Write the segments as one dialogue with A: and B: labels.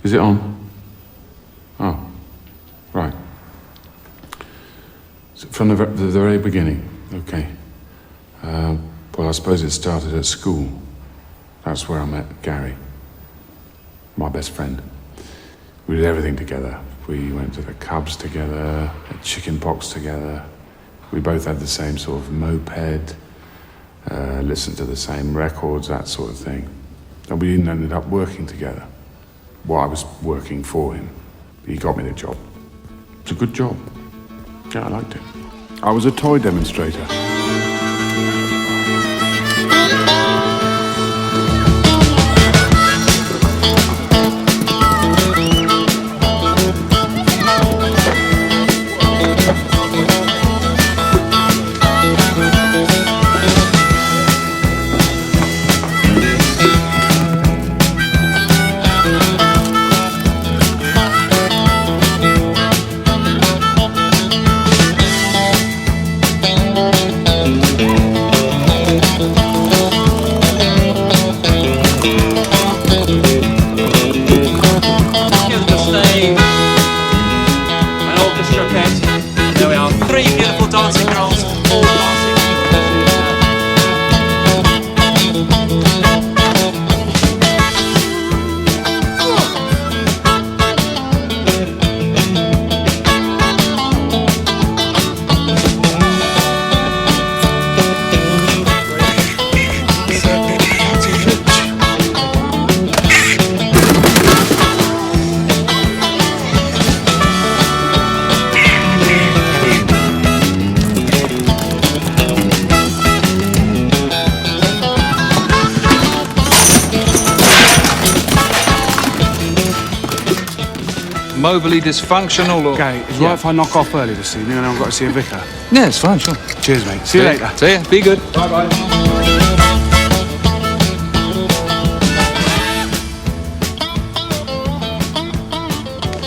A: Is it on? Oh, right. So from the very beginning, okay. Well, I suppose it started at school. That's where I met Gary, my best friend. We did everything together. We went to the Cubs together, had chicken pox together. We both had the same sort of moped, listened to the same records, that sort of thing. And we even ended up working together. Well, I was working for him. He got me the job. It's a good job. Yeah, I liked it. I was a toy demonstrator.
B: Mobilly dysfunctional or...
C: Okay, it's right if I knock off early this evening and I've got to see a vicar.
B: Yeah, it's fine, sure.
C: Cheers, mate. See you later.
B: See ya. Be good.
C: Bye-bye.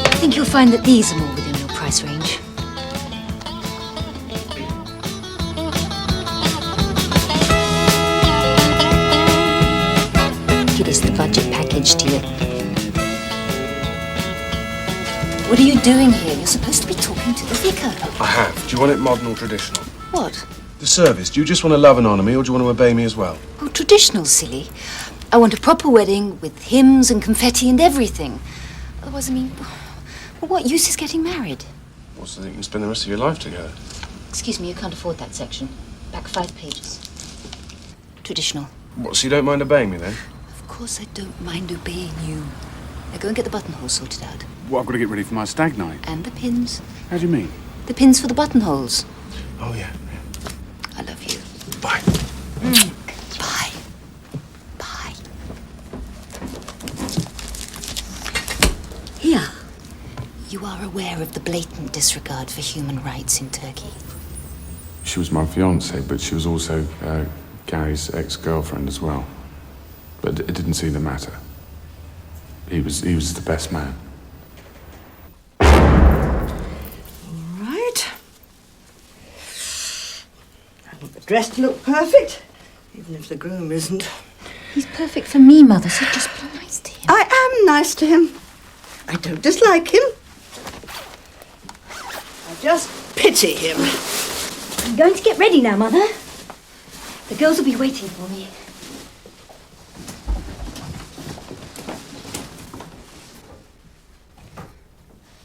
D: I think you'll find that these are more within your price range. It is the budget package, dear. What are you doing here? You're supposed to be talking to the vicar.
C: I have. Do you want it modern or traditional?
D: What?
C: The service. Do you just want to love and honour me, or do you want to obey me as well?
D: Oh, traditional, silly. I want a proper wedding with hymns and confetti and everything. Otherwise, I mean, well, what use is getting married?
C: Well, so that you can spend the rest of your life together.
D: Excuse me, you can't afford that section. Back 5 pages. Traditional.
C: What, so you don't mind obeying me then?
D: Of course I don't mind obeying you. Now go and get the buttonholes sorted out.
A: Well, I've got to get ready for my stag night.
D: And the pins.
A: How do you mean?
D: The pins for the buttonholes.
C: Oh, yeah.
D: I love you.
C: Bye.
D: Bye. Bye. Here. You are aware of the blatant disregard for human rights in Turkey.
A: She was my fiancée, but she was also Gary's ex-girlfriend as well. But it didn't seem to matter. He was the best man.
E: Right. I want the dress to look perfect, even if the groom isn't.
D: He's perfect for me, Mother, so just be nice to him.
E: I am nice to him. I don't dislike him. I just pity him.
D: I'm going to get ready now, Mother. The girls will be waiting for me.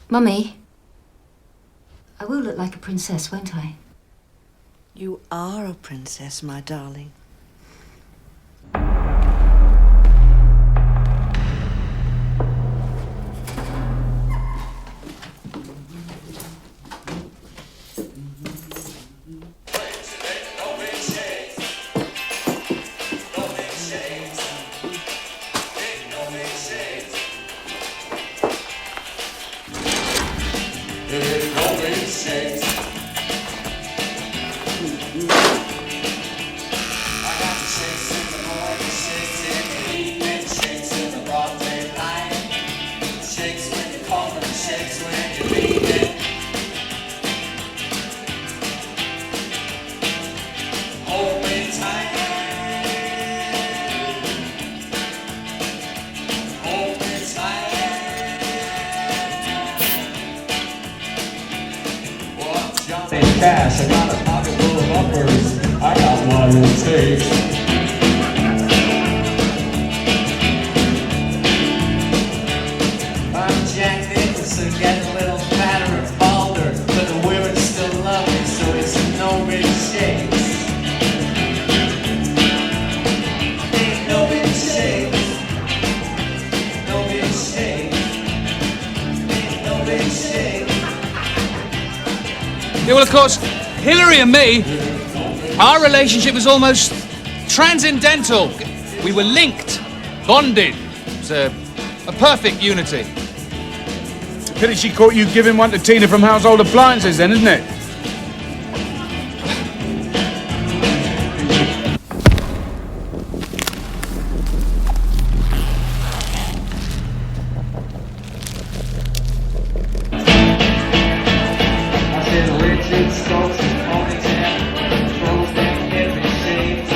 D: Mummy, I will look like a princess, won't I?
E: You are a princess, my darling.
F: Cash, I got a pocket full of uppers. I got what it takes. I'm Jack Nicholson, getting a little fatter and balder, but the women still love me, so it's no big shakes. Ain't no big shakes. No big shakes. Ain't no big shakes.
B: Yeah, well, of course, Hillary and me, our relationship was almost transcendental. We were linked, bonded. It was a perfect unity.
G: Pity she caught you giving one to Tina from Household Appliances then, isn't it?
F: I said Richard strokes his ponytail, throws them every shade.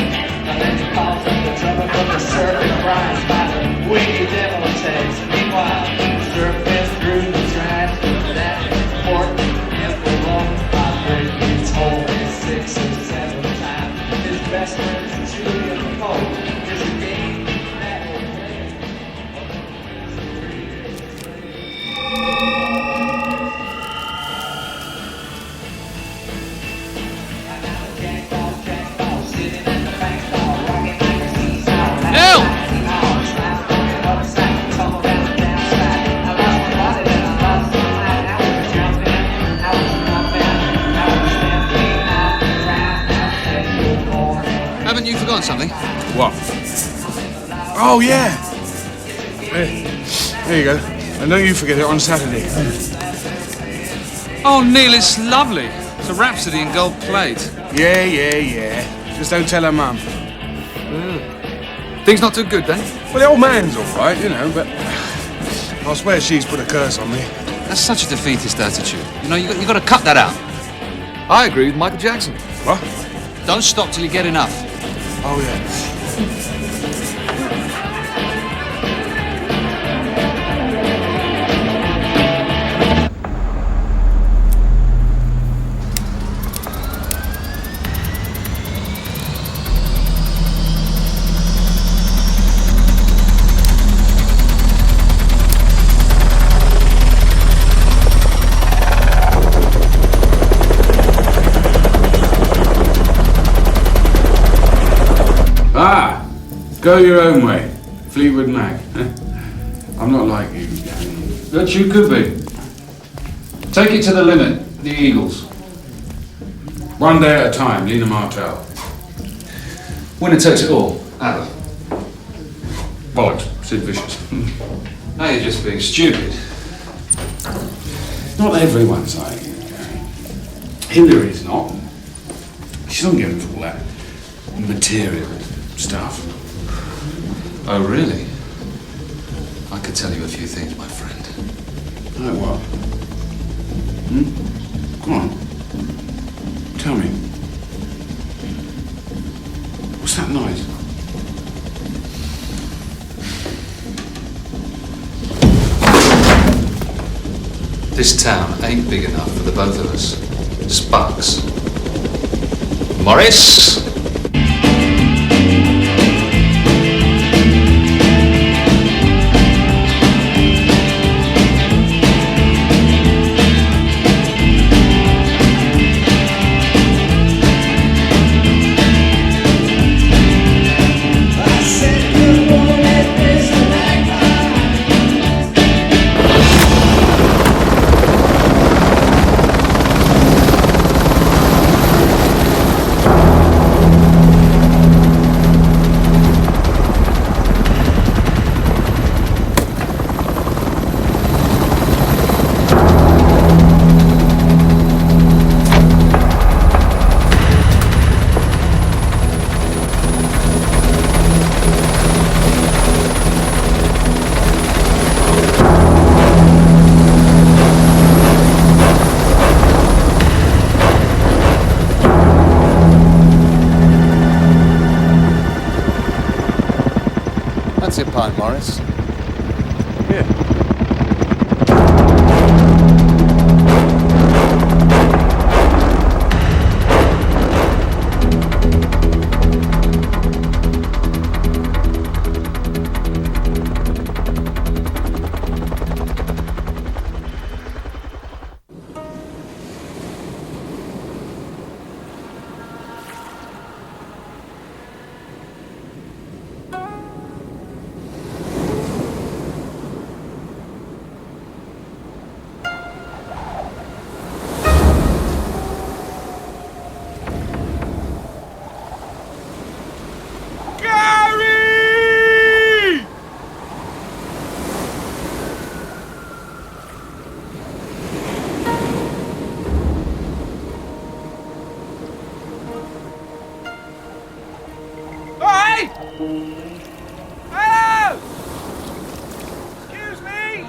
F: And then he calls up the drummer from the circuit grinds by the wiggy devil taste. Meanwhile, surfing through the trash, that important envelope vibrating. He told me 6 or 7 times. His best friend's Julian Pope. There's a game that will play.
B: Haven't you forgotten something?
G: What? Oh, yeah. There you go. And don't you forget it on Saturday.
B: Oh, Neil, it's lovely. It's a rhapsody in gold plate.
G: Yeah. Just don't tell her mum.
B: Things not too good, then?
G: Well, the old man's all right, you know, but I swear she's put a curse on me.
B: That's such a defeatist attitude. You know, you got to cut that out. I agree with Michael Jackson.
G: What?
B: Don't stop till you get enough.
G: Oh, yeah.
A: Ah, go your own way, Fleetwood Mac. I'm not like you.
B: But you could be. Take it to the limit, the Eagles.
A: One day at a time, Lena Martell.
B: Winner takes it all. Adler.
A: Bollocks, Sid Vicious.
B: Now you're just being stupid.
A: Not everyone's like you, Gary. Hillary's not. She doesn't get into all that material stuff.
B: Oh, really? I could tell you a few things, my friend.
A: Like what? Come on. Tell me. What's that noise?
B: This town ain't big enough for the both of us. Sparks. Morris? That's your pint, Morris.
G: Yeah. Hello! Excuse me!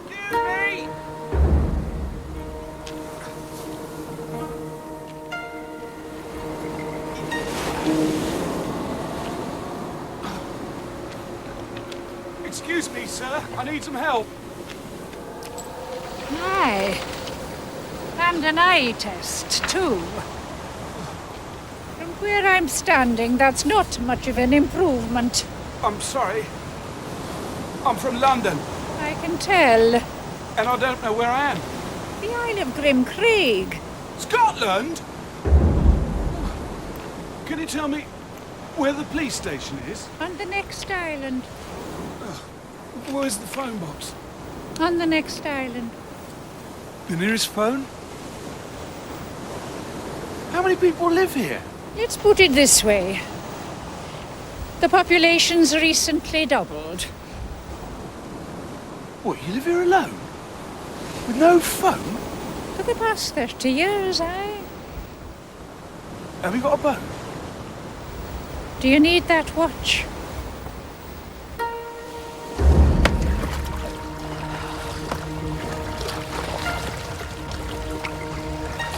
G: Excuse me! Excuse me, sir. I need some help.
H: Aye. And an eye test, too. From where I'm standing, that's not much of an improvement.
G: I'm sorry. I'm from London,
H: I can tell.
G: and I don't know where I am.
H: The Isle of Grimcraig.
G: Scotland? Can you tell me where the police station is?
H: On the next island.
G: Where's the phone box?
H: On the next island.
G: The nearest phone? How many people live here?
H: Let's put it this way. The population's recently doubled.
G: What, you live here alone? With no phone?
H: For the past 30 years, aye.
G: Have you got a boat?
H: Do you need that watch?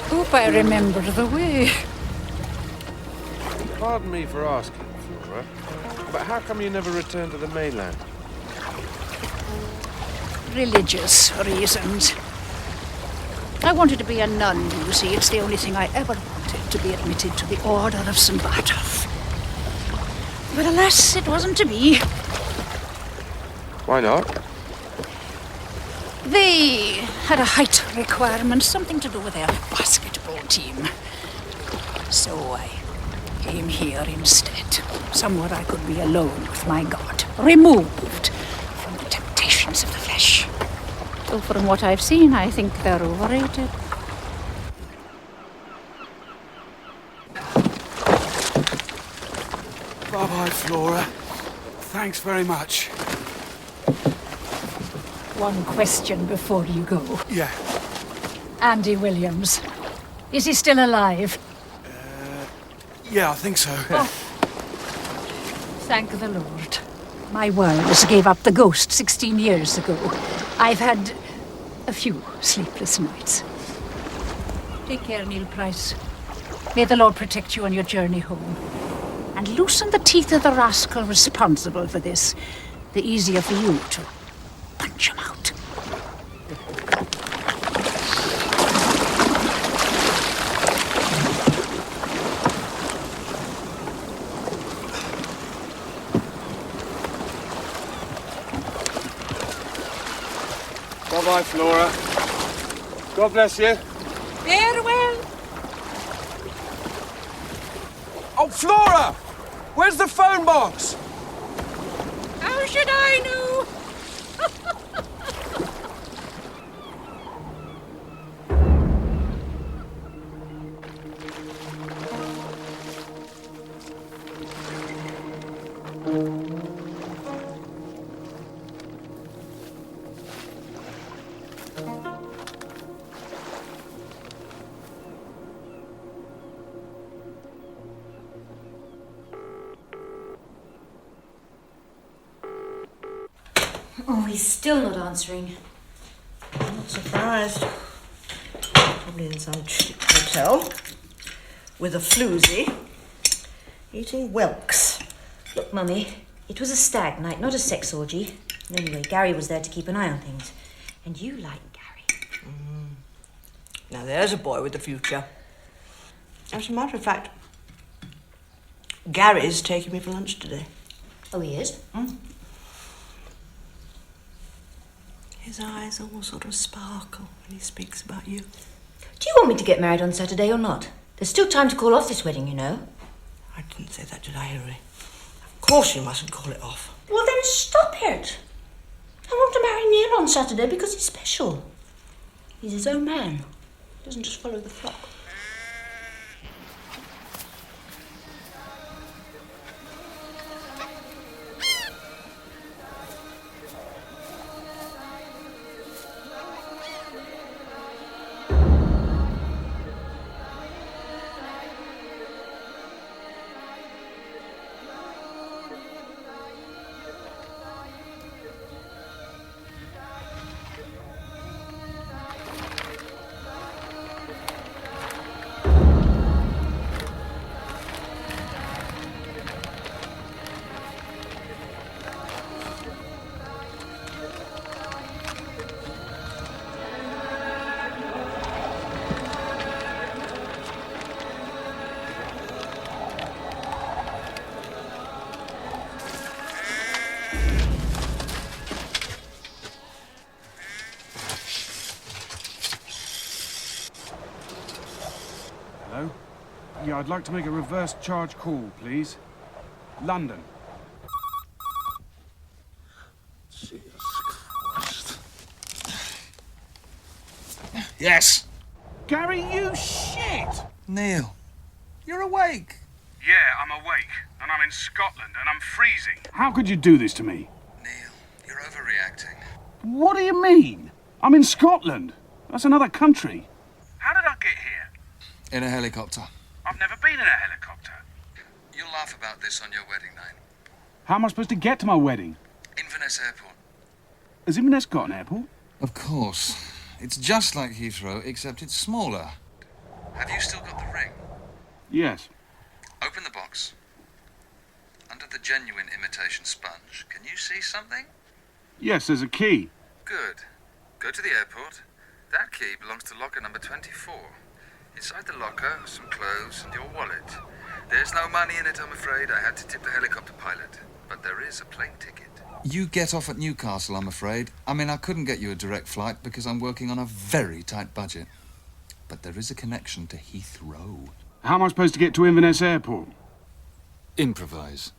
H: Hope I remember the way.
I: Pardon me for asking, Flora, but how come you never returned to the mainland?
H: Religious reasons. I wanted to be a nun, you see. It's the only thing I ever wanted, to be admitted to the Order of St. Bartolf. But alas, it wasn't to be.
I: Why not?
H: They had a height requirement, something to do with their basketball team. So I came here instead, somewhere I could be alone with my God, removed from the temptations of the flesh. Though from what I've seen, I think they're overrated.
G: Bye-bye, Flora. Thanks very much.
H: One question before you go.
G: Yeah.
H: Andy Williams. Is he still alive?
G: Yeah, I think so.
H: Thank the Lord. My world gave up the ghost 16 years ago. I've had a few sleepless nights. Take care, Neil Price. May the Lord protect you on your journey home. And loosen the teeth of the rascal responsible for this. The easier for you to punch him out.
I: Bye-bye, Flora. God bless you.
H: Farewell.
G: Oh, Flora! Where's the phone box?
H: How should I know?
D: Oh, he's still not answering.
E: I'm not surprised. Probably in some cheap hotel with a floozy, eating whelks.
D: Look, Mummy, it was a stag night, not a sex orgy. And anyway, Gary was there to keep an eye on things. And you like Gary.
E: Now there's a boy with a future. As a matter of fact, Gary's taking me for lunch today.
D: Oh, he is?
E: His eyes all sort of sparkle when he speaks about you.
D: Do you want me to get married on Saturday or not? There's still time to call off this wedding, you know.
E: I didn't say that, did I, Hilary? Of course you mustn't call it off.
D: Well, then stop it. I want to marry Neil on Saturday because he's special. He's his own man. He doesn't just follow the flock.
G: Yeah, I'd like to make a reverse charge call, please. London.
B: Jesus Christ. Yes.
G: Gary, you shit!
B: Neil, you're awake.
G: Yeah, I'm awake, and I'm in Scotland, and I'm freezing. How could you do this to me?
B: Neil, you're overreacting.
G: What do you mean? I'm in Scotland. That's another country. How did I get here?
B: In a helicopter.
G: I've never been in a helicopter.
B: You'll laugh about this on your wedding night.
G: How am I supposed to get to my wedding?
B: Inverness Airport.
G: Has Inverness got an airport?
B: Of course. It's just like Heathrow, except it's smaller. Have you still got the ring?
G: Yes.
B: Open the box. Under the genuine imitation sponge, can you see something?
G: Yes, there's a key.
B: Good. Go to the airport. That key belongs to locker number 24. Inside the locker, some clothes and your wallet. There's no money in it, I'm afraid. I had to tip the helicopter pilot. But there is a plane ticket. You get off at Newcastle, I'm afraid. I mean, I couldn't get you a direct flight because I'm working on a very tight budget. But there is a connection to Heathrow.
G: How am I supposed to get to Inverness Airport?
B: Improvise.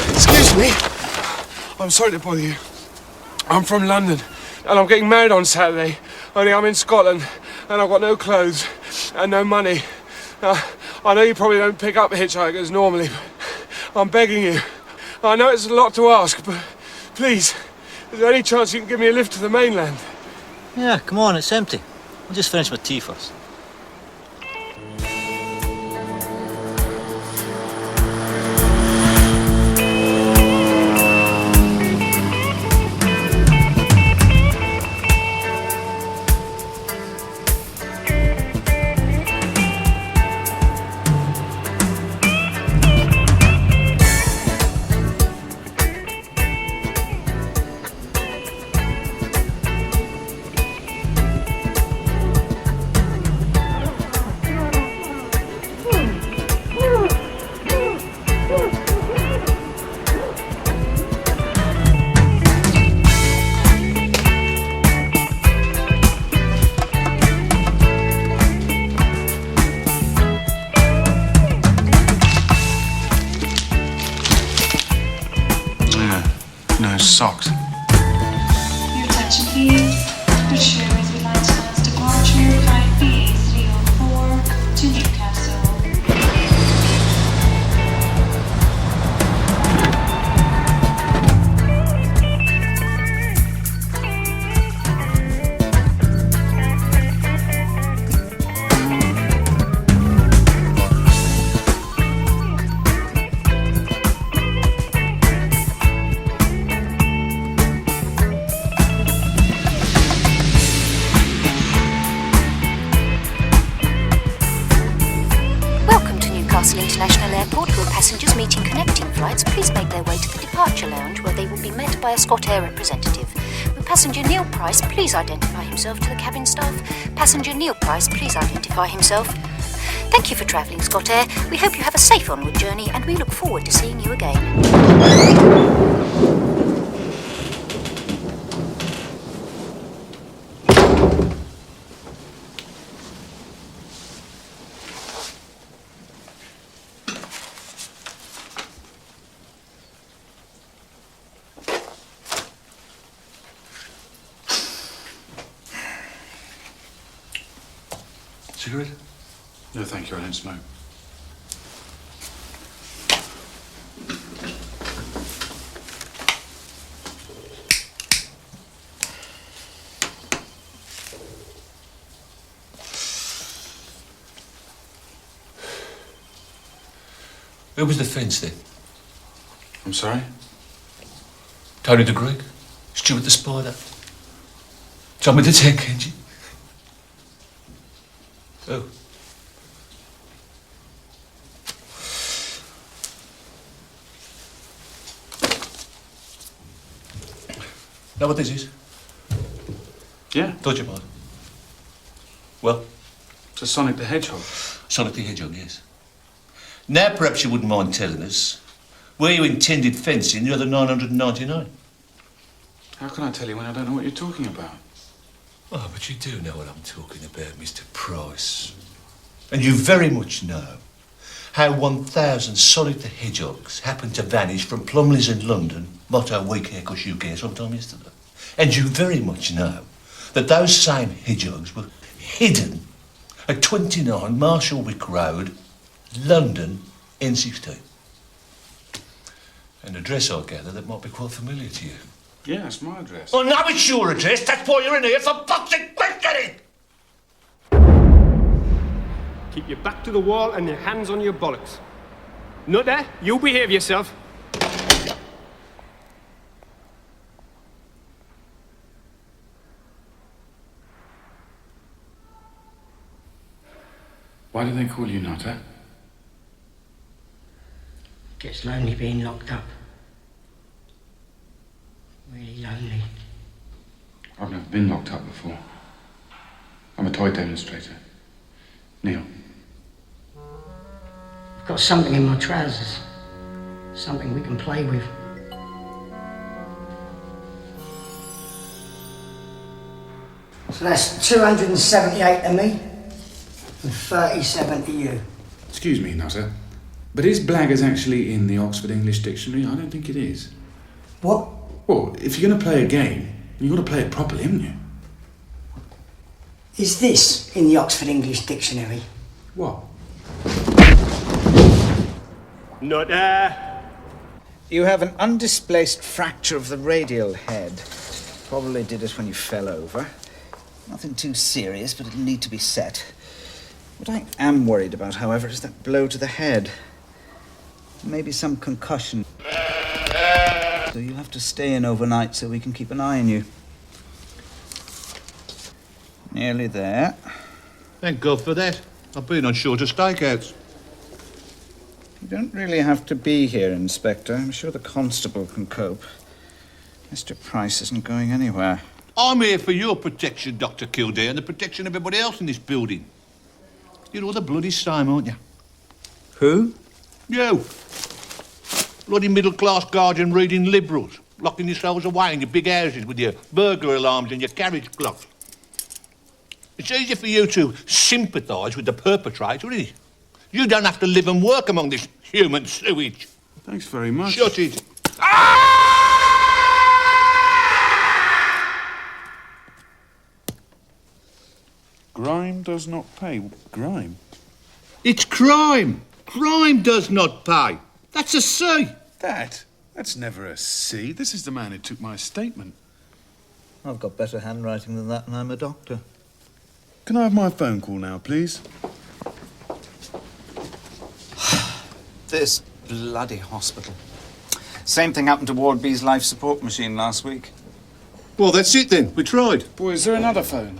C: Excuse me. I'm sorry to bother you. I'm from London, and I'm getting married on Saturday. Only I'm in Scotland, and I've got no clothes and no money. I know you probably don't pick up hitchhikers normally, but I'm begging you. I know it's a lot to ask, but please, is there any chance you can give me a lift to the mainland?
J: Yeah, come on, it's empty. I'll just finish my tea first.
C: No socks.
K: Your attention please. British Airways would like to announce departure flight B304 to Newcastle.
D: International Airport, will passengers meeting connecting flights please make their way to the departure lounge where they will be met by a ScotAir representative. Will passenger Neil Price please identify himself to the cabin staff? Passenger Neil Price please identify himself. Thank you for travelling ScotAir. We hope you have a safe onward journey and we look forward to seeing you again.
B: Cigarette?
A: No, thank you. I don't smoke.
L: Who was the fence then?
A: I'm sorry?
L: Tony the Greek? Stuart the Spider. Tommy the Tank Engine. Oh. Know what this is?
A: Yeah.
L: Thought you might. Well?
A: It's a Sonic the Hedgehog.
L: Sonic the Hedgehog, yes. Now perhaps you wouldn't mind telling us where you intended fencing the other 999.
A: How can I tell you when I don't know what you're talking about?
L: Oh, but you do know what I'm talking about, Mr. Price. And you very much know how 1,000 Sonic the Hedgehogs happened to vanish from Plumley's in London, motto we care 'cause you care, sometime yesterday. And you very much know that those same hedgehogs were hidden at 29 Marshall Wick Road, London, N16. An address, I gather, that might be quite familiar to you.
A: Yeah, that's my address.
L: Oh, now it's your address. That's why you're in here. For fuck's sake, quick, get it!
C: Keep your back to the wall and your hands on your bollocks. Nutter, you behave yourself.
A: Why do they call you Nutter?
E: Gets lonely being locked up. Really lonely.
A: I've never been locked up before. I'm a toy demonstrator. Neil.
E: I've got something in my trousers. Something we can play with. So that's 278 to me and 37 to you.
A: Excuse me, Nutter. But is blaggers actually in the Oxford English Dictionary? I don't think it is.
E: What?
A: Well, if you're going to play a game, you've got to play it properly, haven't you?
E: Is this in the Oxford English Dictionary?
A: What?
C: Nutter!
M: You have an undisplaced fracture of the radial head. Probably did it when you fell over. Nothing too serious, but it'll need to be set. What I am worried about, however, is that blow to the head. Maybe some concussion. So you'll have to stay in overnight so we can keep an eye on you. Nearly there.
L: Thank God for that. I've been on shorter stakeouts.
M: You don't really have to be here, Inspector. I'm sure the constable can cope. Mr. Price isn't going anywhere.
L: I'm here for your protection, Dr. Kildare, and the protection of everybody else in this building. You're all the bloody same, aren't you?
M: Who?
L: You. Bloody middle-class guardian reading liberals, locking yourselves away in your big houses with your burglar alarms and your carriage clocks. It's easy for you to sympathise with the perpetrator, isn't it? You don't have to live and work among this human sewage.
A: Thanks very much.
L: Shut it.
A: Grime does not pay. Grime?
L: It's crime. Crime does not pay. That's a C.
A: That's never a C. This is the man who took my statement.
M: I've got better handwriting than that, and I'm a doctor.
A: Can I have my phone call now, please?
M: This bloody hospital. Same thing happened to Ward B's life support machine last week.
L: Well, that's it then. We tried.
A: Boy, is there another phone?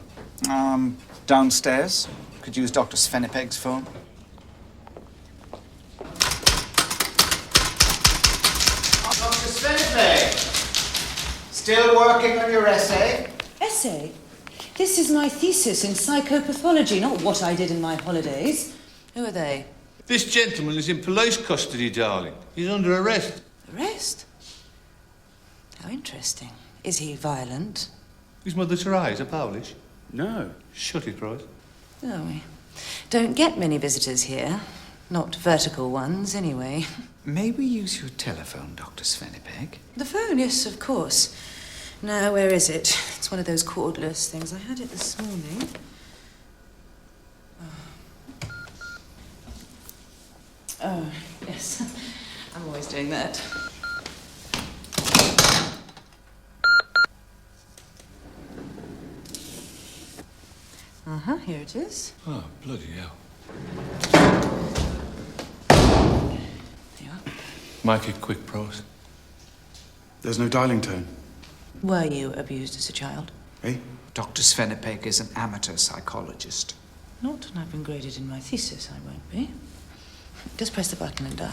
M: Downstairs. Could use Dr. Svenipeg's phone. Dr. Svenipeg! Still working on your essay?
N: Essay? This is my thesis in psychopathology, not what I did in my holidays. Who are they?
L: This gentleman is in police custody, darling. He's under arrest.
N: Arrest? How interesting. Is he violent?
L: His mother Teresa Polish?
A: No.
L: Shut it, Price.
N: Oh, we don't get many visitors here. Not vertical ones, anyway.
M: May we use your telephone, Dr. Svenipeg?
N: The phone, yes, of course. Now, where is it? It's one of those cordless things. I had it this morning. Oh, yes. I'm always doing that. Here it is.
L: Oh, bloody hell.
N: There you are.
L: Make it quick, Price.
A: There's no dialing tone.
N: Were you abused as a child?
L: Eh?
M: Dr. Svenipek is an amateur psychologist.
N: Not when I've been graded in my thesis, I won't be. Just press the button and dial.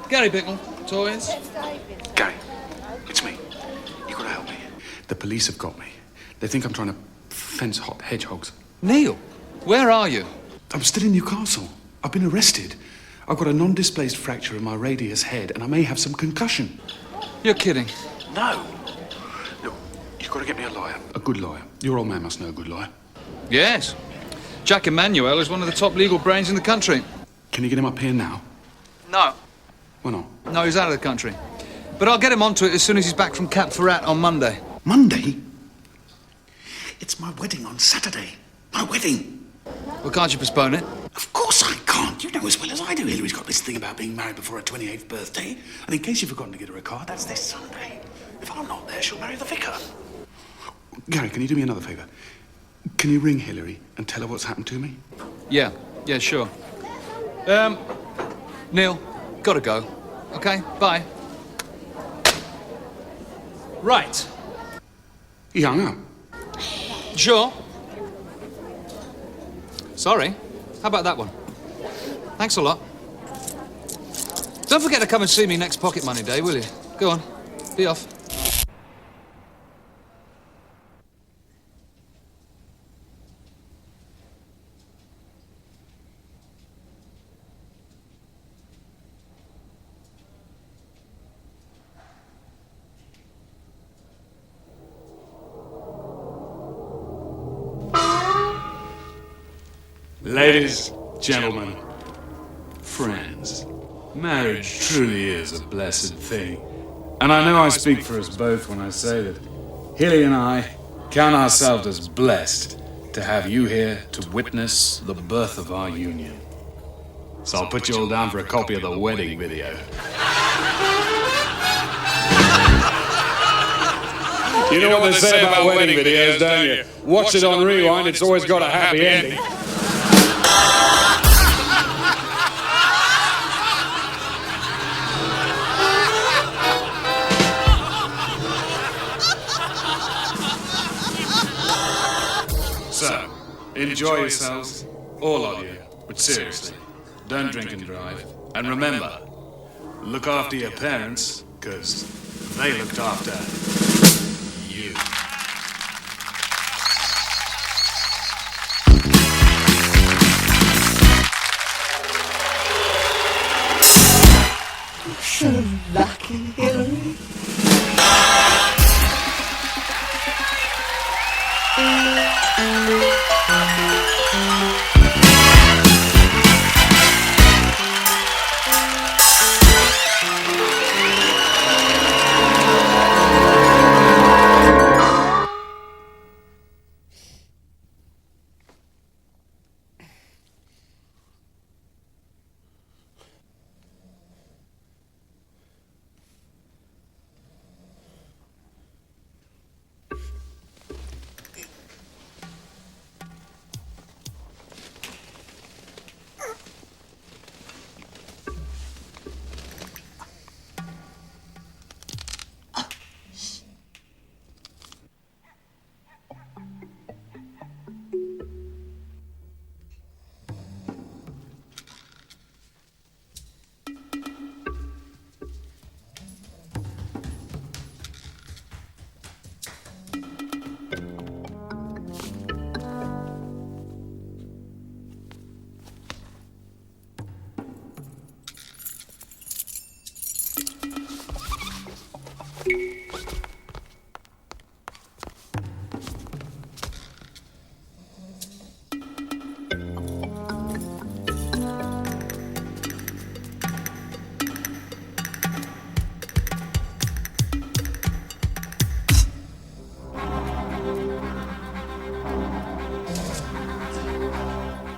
B: Gary Bickle, toys.
A: Gary, it's me. You gotta help me. The police have got me. They think I'm trying to fence hot hedgehogs.
B: Neil, where are you?
A: I'm still in Newcastle. I've been arrested. I've got a non-displaced fracture in my radius head, and I may have some concussion.
B: You're kidding.
A: No. Look, you've got to get me a lawyer. A good lawyer. Your old man must know a good lawyer.
B: Yes. Jack Emanuel is one of the top legal brains in the country.
A: Can you get him up here now?
B: No.
A: Why not?
B: No, he's out of the country. But I'll get him onto it as soon as he's back from Cap Ferrat on Monday.
A: Monday? It's my wedding on Saturday. My wedding.
B: Well, can't you postpone it?
A: Of course I can't. You know as well as I do Hillary's got this thing about being married before her 28th birthday. And in case you've forgotten to get her a card, that's this Sunday. If I'm not there, she'll marry the vicar. Gary, can you do me another favour? Can you ring Hillary and tell her what's happened to me?
B: Yeah, sure. Neil, gotta go. Okay, bye. Right.
A: He hung up.
B: Sure. Sorry. How about that one? Thanks a lot. Don't forget to come and see me next Pocket Money Day, will you? Go on. Be off.
A: Ladies, gentlemen, friends, marriage truly is a blessed thing. And I know I speak for us both when I say that Hilly and I count ourselves as blessed to have you here to witness the birth of our union. So I'll put you all down for a copy of the wedding video. You know what they say about wedding videos, don't you? Watch it on rewind, it's always got a happy ending. So, enjoy yourselves, all of you, but seriously, don't drink and drive. And remember, look after your parents, because they looked after you.
E: So lucky, Hillary.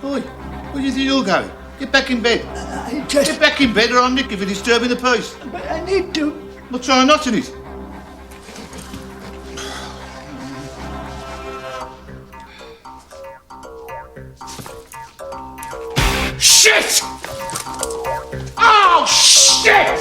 L: Oi, where do you think you're going? Get back in bed. Get back in bed or I'll nick you for disturbing the peace.
E: But I need to.
L: Well, try not in it.
C: Shit! Oh, shit!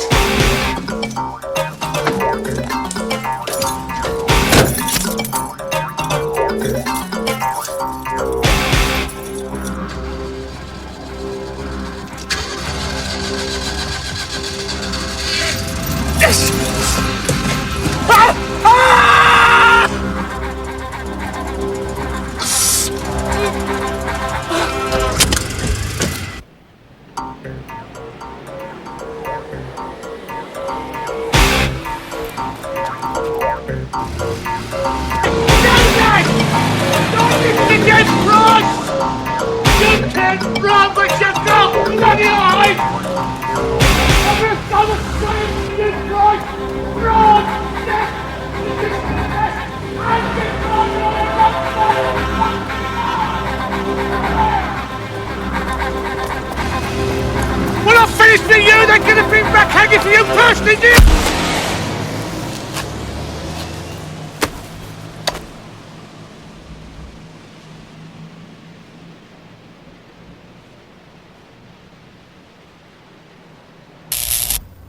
C: When I finish for you, they're going to bring back hanging for you personally, do you?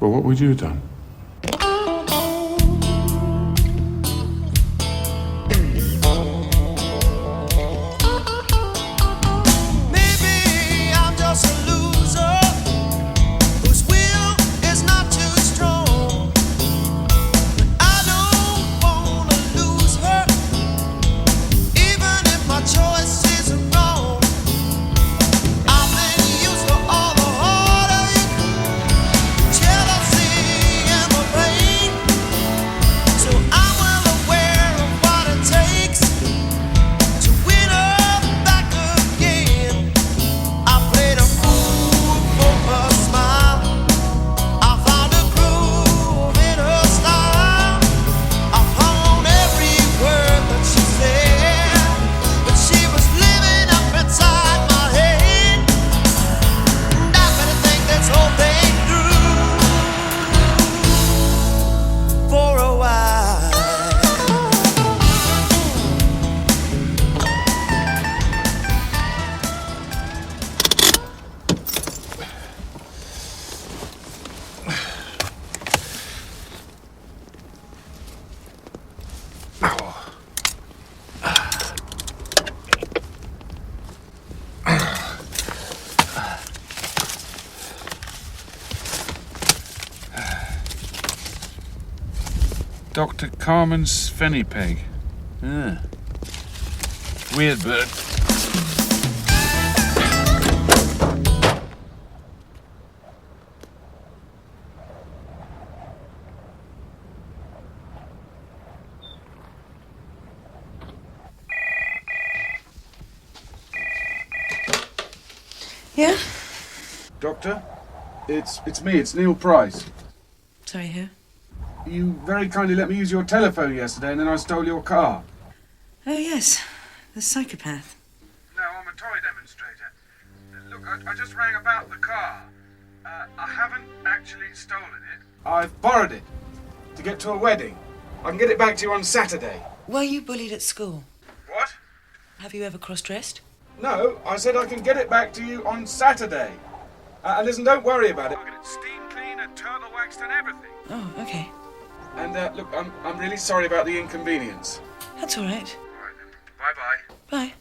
A: Well, what would you have done?
G: Dr. Carmen Svenipeg. Ah. Weird bird.
N: Yeah?
G: Doctor? It's me, it's Neil Price.
N: Sorry, who?
G: You very kindly let me use your telephone yesterday and then I stole your car.
N: Oh, yes. The psychopath.
G: No, I'm a toy demonstrator. Look, I just rang about the car. I haven't actually stolen it. I've borrowed it to get to a wedding. I can get it back to you on Saturday.
N: Were you bullied at school?
G: What?
N: Have you ever cross-dressed?
G: No, I said I can get it back to you on Saturday. And listen, don't worry about it. I'll get it steam clean and turtle waxed and everything.
N: Oh, okay.
G: And look, I'm really sorry about the inconvenience.
N: That's all right.
G: All right then. Bye-bye.
N: Bye.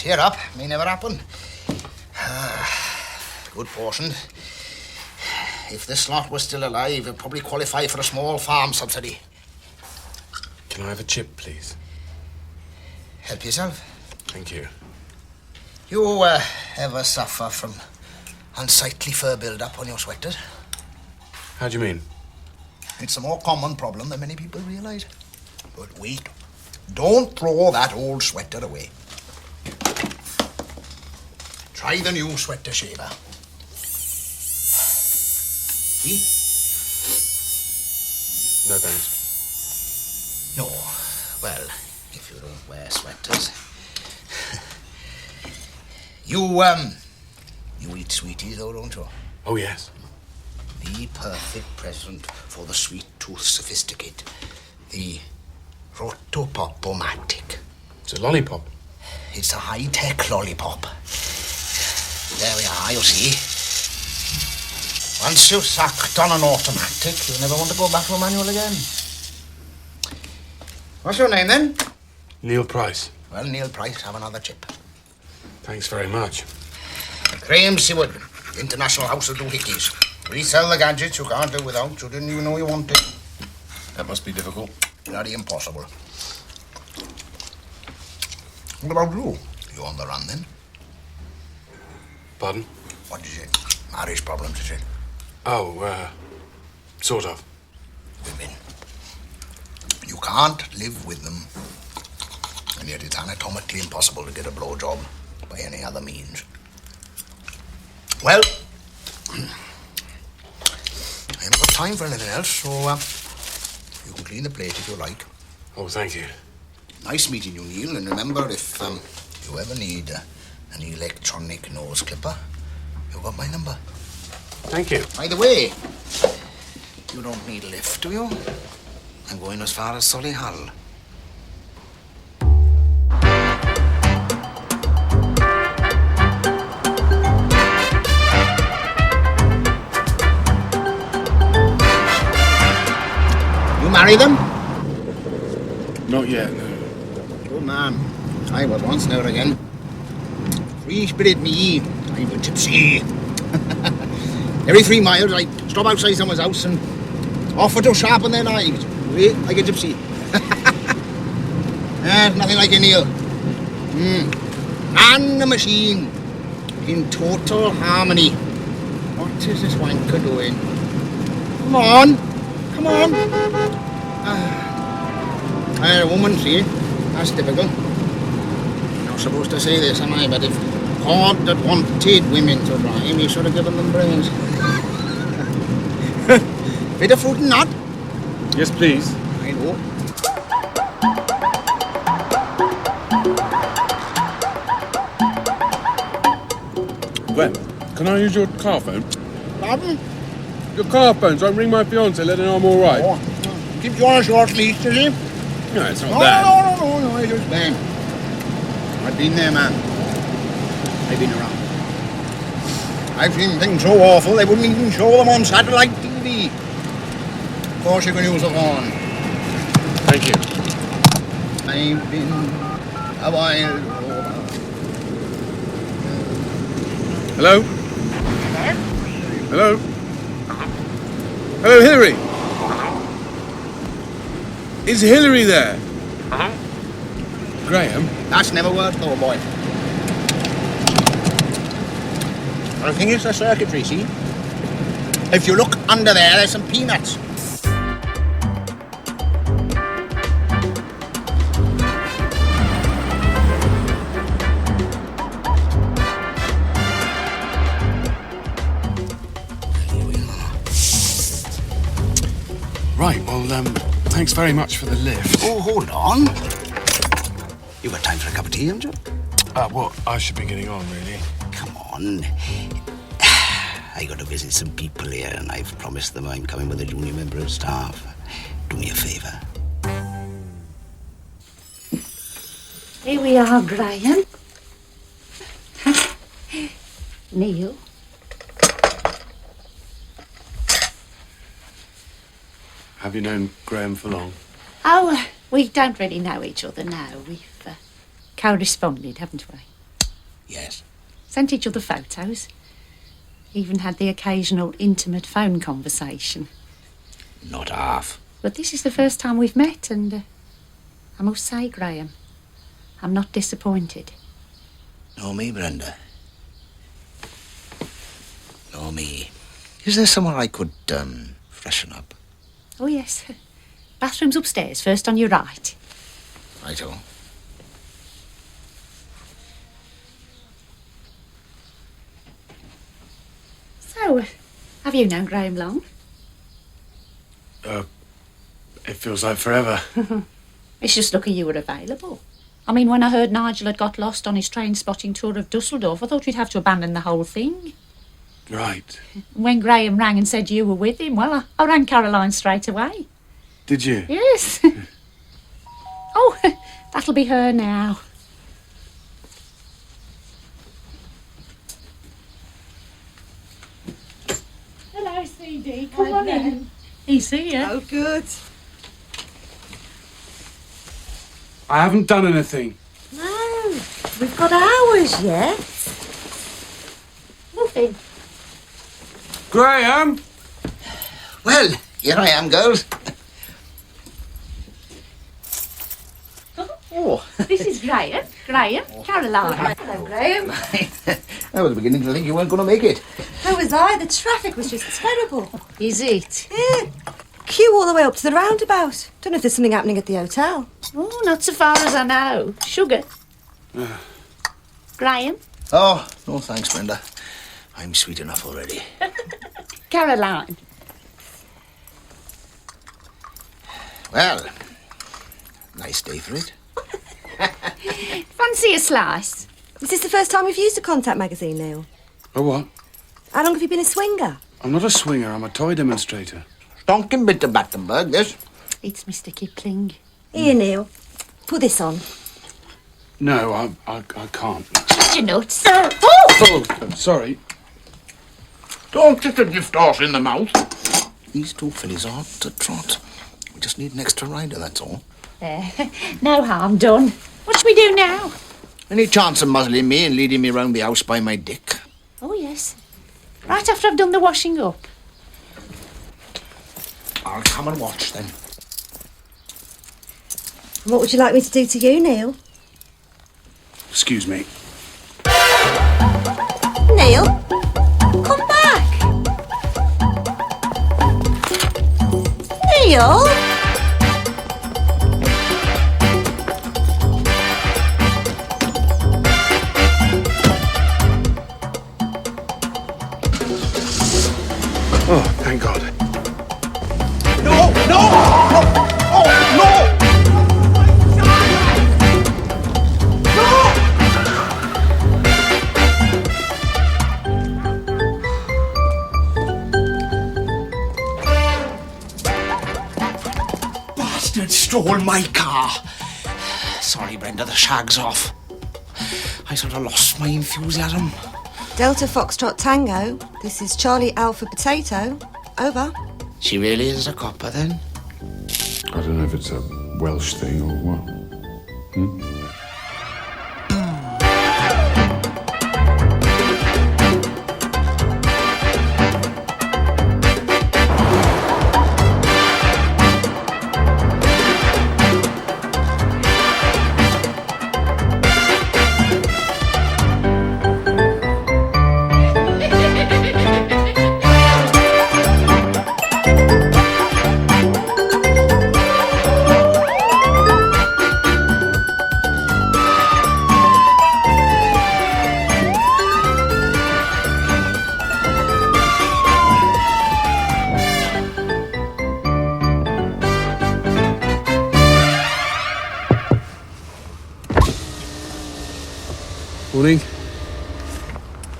O: Cheer up. May never happen. Good portion. If this lot was still alive, it'd probably qualify for a small farm subsidy.
A: Can I have a chip, please?
O: Help yourself.
A: Thank you.
O: You ever suffer from unsightly fur build-up on your sweaters?
A: How do you mean?
O: It's a more common problem than many people realise. But wait. Don't throw that old sweater away. Try the new sweater shaver. See?
A: No, thanks.
O: No. Well, if you don't wear sweaters. You eat sweeties, though, don't you?
A: Oh, yes.
O: The perfect present for the sweet-toothed sophisticate. The Rotopop-O-Matic.
A: It's a lollipop.
O: It's a high-tech lollipop. There we are, you see. Once you've sucked on an automatic, you'll never want to go back to a manual again. What's your name, then?
A: Neil Price.
O: Well, Neil Price, have another chip.
A: Thanks very much.
O: Graham Seward, International House of Doohickeys. Resell the gadgets you can't do without. You didn't even know you wanted.
A: That must be difficult.
O: Bloody impossible. What about you? You on the run, then?
A: Pardon?
O: What did you say? Marriage problems, did you say?
A: Oh, sort of.
O: Women. You can't live with them. And yet it's anatomically impossible to get a blowjob by any other means. Well, I haven't got time for anything else, so you can clean the plate if you like.
A: Oh, thank you.
O: Nice meeting you, Neil, and remember, if you ever need an electronic nose clipper, you've got my number.
A: Thank you.
O: By the way, you don't need a lift, do you? I'm going as far as Solihull. You marry them?
A: Not yet, no.
O: Good man. I was once, now and again. Free spirit me. I'm a gypsy. Every 3 miles, I stop outside someone's house and offer to sharpen their knives. Wait, like a gypsy. Nothing like a Neil. Man and a machine in total harmony. What is this wanker doing? Come on. Come on. A woman, see? That's difficult. I'm not supposed to say this, am I? But if God had wanted women to drive, he should have given them brains. Bit of fruit and nut?
A: Yes, please.
O: I know.
A: Well, can I use your car phone?
O: Pardon?
A: Your car phone, so I can ring my fiancée, let her know I'm all right.
O: Oh, keeps you on a short leash, does he?
A: No, it's not
O: No,
A: that.
O: no, it's just bang. I've been there, man. I've been around. I've seen things so awful they wouldn't even show them on satellite TV. Of course you can use a phone.
A: Thank you.
O: I've been a wild rover.
A: Hello? Hello? Hello, Hillary? Is Hillary there? Graham?
O: That's never worked though, boy. I think it's the circuitry, see? If you look under there, there's some peanuts.
A: Right, well, thanks very much for the lift.
O: Oh, hold on. You got time for a cup of tea, haven't you?
A: Well, I should be getting on, really.
O: Come on. I got to visit some people here, and I've promised them I'm coming with a junior member of staff. Do me a favour.
H: Here we are, Graham. Neil.
A: Have you known Graham for long?
H: Oh, we don't really know each other now. We've corresponded, haven't we?
O: Yes.
H: Sent each other photos. Even had the occasional intimate phone conversation.
O: Not half.
H: But this is the first time we've met, and I must say, Graham, I'm not disappointed.
O: No me, Brenda. No me. Is there somewhere I could, freshen up?
H: Oh, yes. Bathroom's upstairs, first on your right.
O: Righto.
H: So, have you known Graham long?
C: It feels like forever.
H: It's just lucky you were available. I mean, when I heard Nigel had got lost on his train-spotting tour of Dusseldorf, I thought we'd have to abandon the whole thing.
C: Right.
H: When Graham rang and said you were with him, well, I rang Caroline straight away.
C: Did you?
H: Yes. Oh, that'll be her now. Hello, CD. Come on in. He's here.
E: Oh, good.
C: I haven't done anything.
E: No, we've got hours yet.
H: Nothing.
C: Graham!
O: Well, here I am, girls.
H: Oh, this is Graham. Graham, Caroline.
E: Hello, Graham.
O: I was beginning to think you weren't going to make it.
E: How was I? The traffic was just terrible.
H: Is it?
E: Yeah. Queue all the way up to the roundabout. Don't know if there's something happening at the hotel.
H: Oh, not so far as I know. Sugar. Graham.
O: Oh, no thanks, Brenda. I'm sweet enough already.
H: Caroline.
O: Well, nice day for it.
H: Fancy a slice?
E: Is this the first time we've used a contact magazine, Neil?
C: Oh, what?
E: How long have you been a swinger?
C: I'm not a swinger, I'm a toy demonstrator.
O: Stonking bit of Battenberg, this.
H: It's Mr. Kipling.
E: Here, Neil. Put this on.
C: No, I can't.
H: Shut your nuts.
C: Oh, sorry.
O: Don't get a gift horse in the mouth. These two fillies aren't to trot. We just need an extra rider, that's all.
H: There. No harm done. What should we do now?
O: Any chance of muzzling me and leading me round the house by my dick?
H: Oh, yes. Right after I've done the washing up.
O: I'll come and watch then.
E: What would you like me to do to you, Neil?
C: Excuse me.
E: Neil? Come back! Neil?
C: Oh, thank God.
O: No! No! Oh, no! Bastard stole my car. Sorry, Brenda, the shag's off. I sort of lost my enthusiasm.
E: Delta Foxtrot Tango. This is Charlie Alpha Potato. Over.
O: She really is a copper, then?
A: I don't know if it's a Welsh thing or what. Hmm?
C: Morning.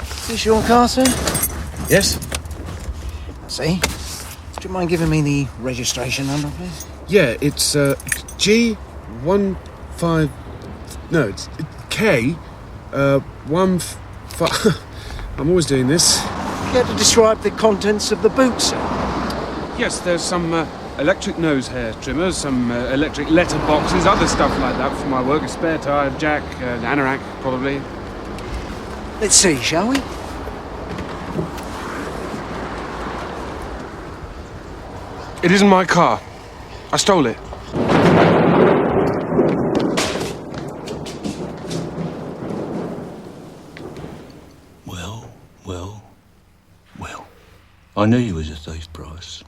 M: Is this your car, sir?
C: Yes?
M: See? Do you mind giving me the registration number, please?
C: Yeah, it's G15... No, it's K... 15... I'm always doing this.
M: Care to describe the contents of the boot, sir?
C: Yes, there's some electric nose hair trimmers, some electric letter boxes, other stuff like that for my work. A spare tyre, jack, an anorak, probably.
M: Let's see, shall we?
C: It isn't my car. I stole it.
L: Well. I knew you was a thief, Price.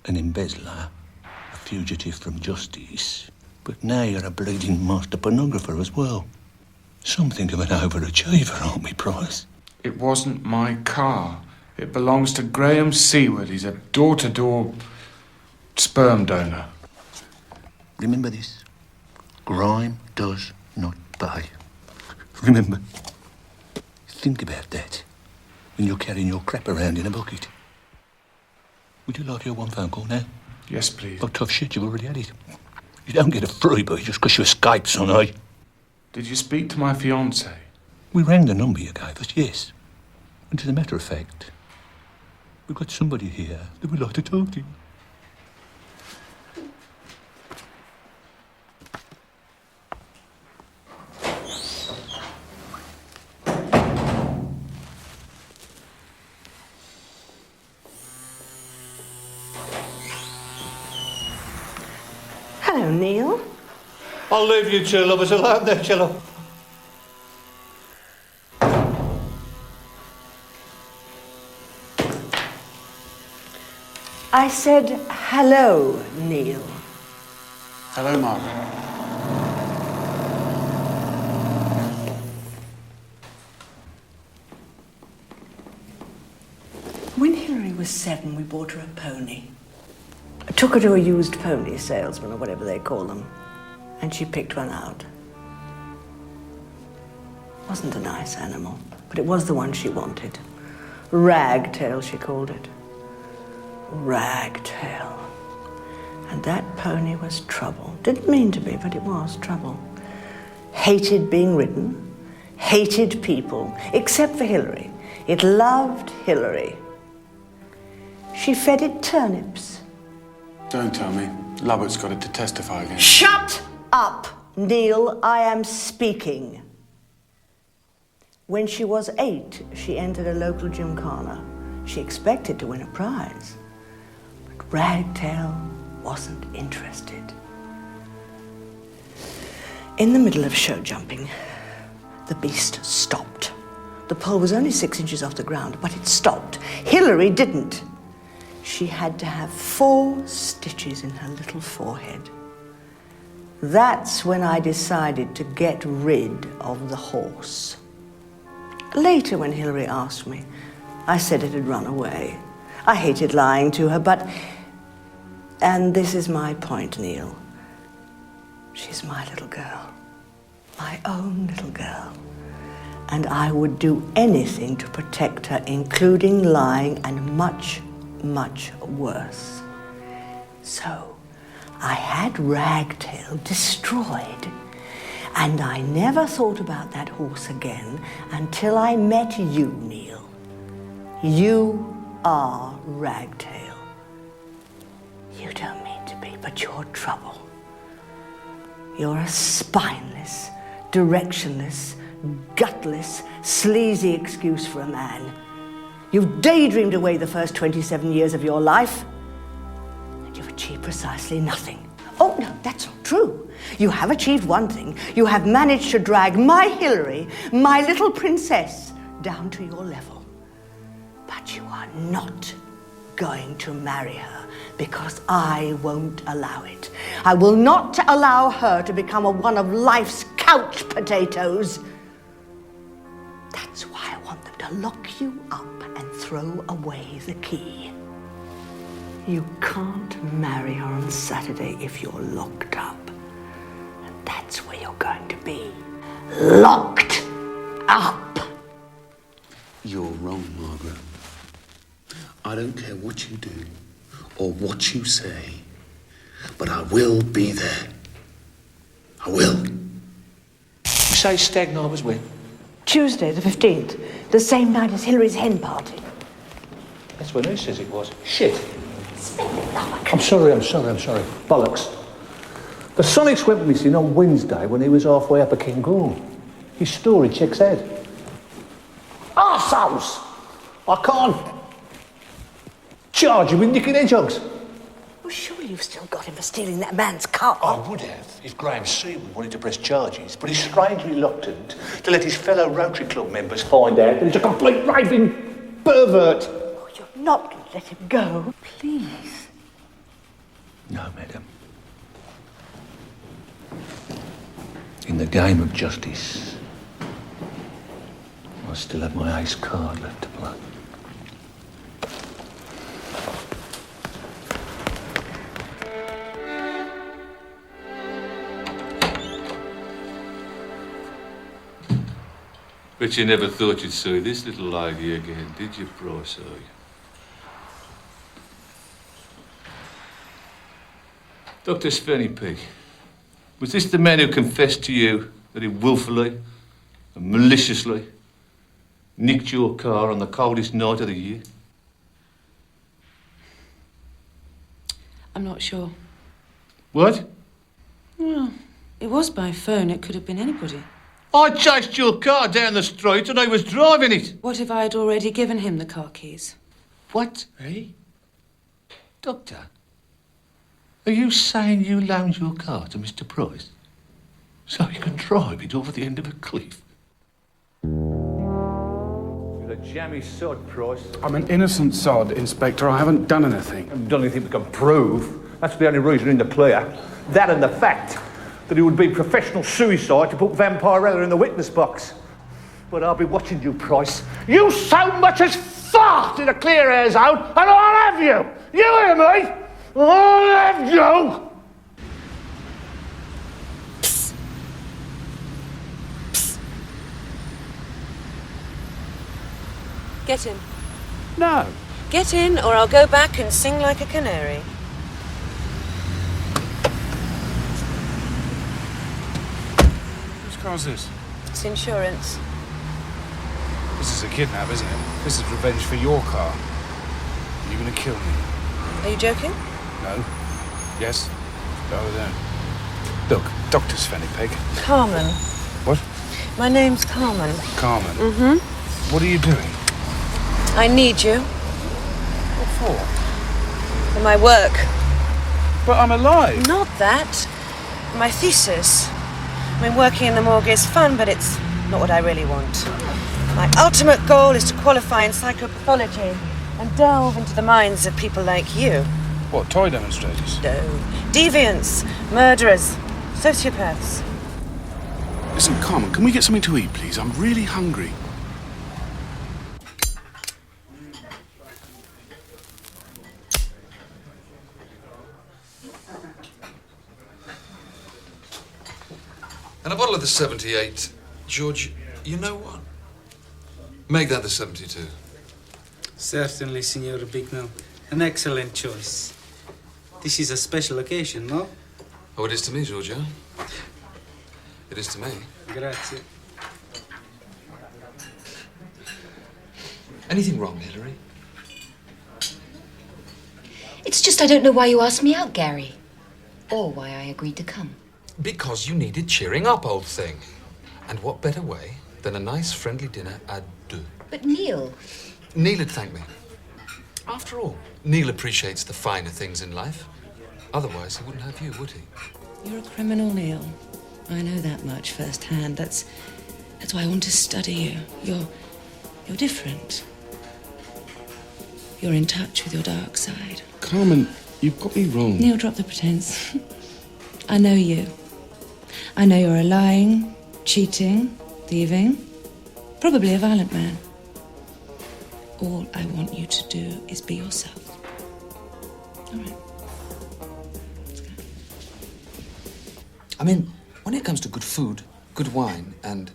L: An embezzler. A fugitive from justice. But now you're a bleeding master pornographer as well. Something of an overachiever, aren't we, Price?
C: It wasn't my car. It belongs to Graham Seward. He's a door-to-door sperm donor.
L: Remember this. Grime does not pay. Remember. Think about that when you're carrying your crap around in a bucket. Would you like your one phone call now?
C: Yes, please.
L: Oh, tough shit, you've already had it. You don't get a freebie just because you escaped, son, eh?
C: Did you speak to my fiancée?
L: We rang the number you gave us, yes. And as a matter of fact, we've got somebody here that would like to talk to you.
E: Hello, Neil.
L: I'll leave you two lovers alone there, Cello.
E: I said hello, Neil.
C: Hello, Margaret.
E: When Hilary was 7, we bought her a pony. I took her to a used pony salesman, or whatever they call them, and she picked one out. Wasn't a nice animal, but it was the one she wanted. Ragtail, she called it. Ragtail. And that pony was trouble. Didn't mean to be, but it was trouble. Hated being ridden, hated people, except for Hilary. It loved Hilary. She fed it turnips.
C: Don't tell me. Lubbock's got it to testify against.
E: Shut up, Neil. I am speaking. When she was 8, she entered a local gymkhana. She expected to win a prize. But Ragtail wasn't interested. In the middle of show jumping, the beast stopped. The pole was only 6 inches off the ground, but it stopped. Hilary didn't. She had to have 4 stitches in her little forehead. That's when I decided to get rid of the horse. Later, when Hilary asked me, I said it had run away. I hated lying to her, but... And this is my point, Neil. She's my little girl. My own little girl. And I would do anything to protect her, including lying and much worse. So, I had Ragtail destroyed, and I never thought about that horse again until I met you, Neil. You are Ragtail. You don't mean to be, but you're trouble. You're a spineless, directionless, gutless, sleazy excuse for a man. You've daydreamed away the first 27 years of your life, and you've achieved precisely nothing. Oh, no, that's not true. You have achieved one thing. You have managed to drag my Hilary, my little princess, down to your level. But you are not going to marry her because I won't allow it. I will not allow her to become one of life's couch potatoes. That's why I want them to lock you up and throw away the key. You can't marry her on Saturday if you're locked up. And that's where you're going to be. Locked up.
P: You're wrong, Margaret. I don't care what you do or what you say, but I will be there. I will.
L: You say stag night was when?
E: Tuesday the 15th, the same night as Hilary's hen party.
L: That's when he says it was. Shit. I'm sorry. Bollocks. The Sonics went missing on Wednesday when he was halfway up a Cairngorm. His story checks out. arseholes! I can't charge you with nicking hedgehogs.
E: Well, surely you've still got him for stealing that man's car.
L: I would have if Graham Seawood wanted to press charges, but he's strangely reluctant to let his fellow Rotary Club members find out that he's a complete raving pervert.
E: Oh, you're not going to let him go, please.
L: No, madam. In the game of justice, I still have my ace card left to play.
Q: But you never thought you'd see this little lady again, did you, Price? Dr. Svenny, was this the man who confessed to you that he willfully and maliciously nicked your car on the coldest night of the year?
N: I'm not sure.
Q: What?
N: Well, it was by phone. It could have been anybody.
Q: I chased your car down the street and I was driving it.
N: What if I'd already given him the car keys?
Q: What? Eh? Doctor, are you saying you loaned your car to Mr. Price so you can drive it over the end of a cliff? You're a jammy sod, Price.
G: I'm an innocent sod, Inspector. I haven't done anything.
L: I haven't done anything we can prove. That's the only reason in the clear. That and the fact that it would be professional suicide to put Vampirella in the witness box. But I'll be watching you, Price. You so much as fart in a clear air zone, and I'll have you! You hear me? I'll have you!
N: Get in.
G: No.
N: Get in, or I'll go back and sing like a canary.
G: Whose car's this?
N: It's insurance.
G: This is a kidnap, isn't it? This is revenge for your car. Are you going to kill me?
N: Are you joking?
G: No. Yes. But I don't. Look, Dr. Svenny.
N: Carmen.
G: What?
N: My name's Carmen.
G: Carmen.
N: Mm-hmm.
G: What are you doing?
N: I need you.
G: What for?
N: For my work.
G: But I'm alive.
N: Not that. For my thesis. I mean, working in the morgue is fun, but it's not what I really want. My ultimate goal is to qualify in psychopathology and delve into the minds of people like you.
G: What, toy demonstrators?
N: No. Deviants, murderers, sociopaths.
G: Listen, Carmen, can we get something to eat, please? I'm really hungry.
B: And a bottle of the 78. George, you know what? Make that the 72.
R: Certainly, Signor Bignell. An excellent choice. This is a special occasion, no?
B: Oh, it is to me, Giorgio. It is to me.
R: Grazie.
B: Anything wrong, Hilary?
D: It's just I don't know why you asked me out, Gary. Or why I agreed to come.
B: Because you needed cheering up, old thing. And what better way than a nice, friendly dinner à deux?
D: But Neil...
B: Neil would thank me. After all, Neil appreciates the finer things in life. Otherwise, he wouldn't have you, would he?
N: You're a criminal, Neil. I know that much firsthand. That's why I want to study you. You're different. You're in touch with your dark side.
G: Carmen, you've got me wrong.
N: Neil, drop the pretense. I know you. I know you're a lying, cheating, thieving, probably a violent man. All I want you to do is be yourself. All right. Let's go.
B: I mean, when it comes to good food, good wine, and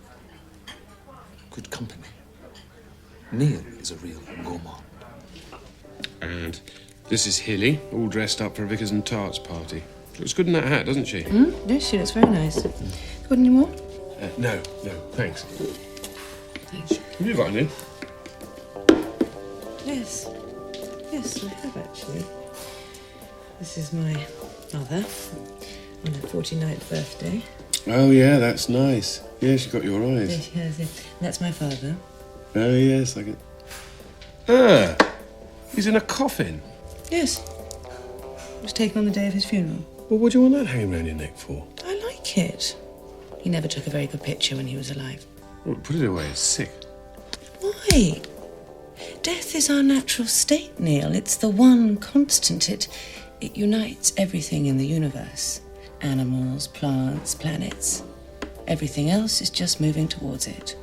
B: good company, Neil is a real gourmand.
C: And this is Hilly, all dressed up for a Vickers and Tarts party. Looks good in that hat, doesn't she?
N: Yes, she looks very nice. Got any more?
C: No, thanks. Have you got any?
N: Yes, I have actually. This is my mother on her 49th birthday.
C: Oh, yeah, that's nice. Yeah, she got your eyes.
N: Yes, yes. And that's my father.
C: Oh, yes, I can. Ah, he's in a coffin.
N: Yes. It was taken on the day of his funeral.
C: Well, what do you want that hanging around your neck for?
N: I like it. He never took a very good picture when he was alive.
C: Well, put it away, it's sick.
N: Why? Death is our natural state, Neil. It's the one constant. It unites everything in the universe. Animals, plants, planets. Everything else is just moving towards it.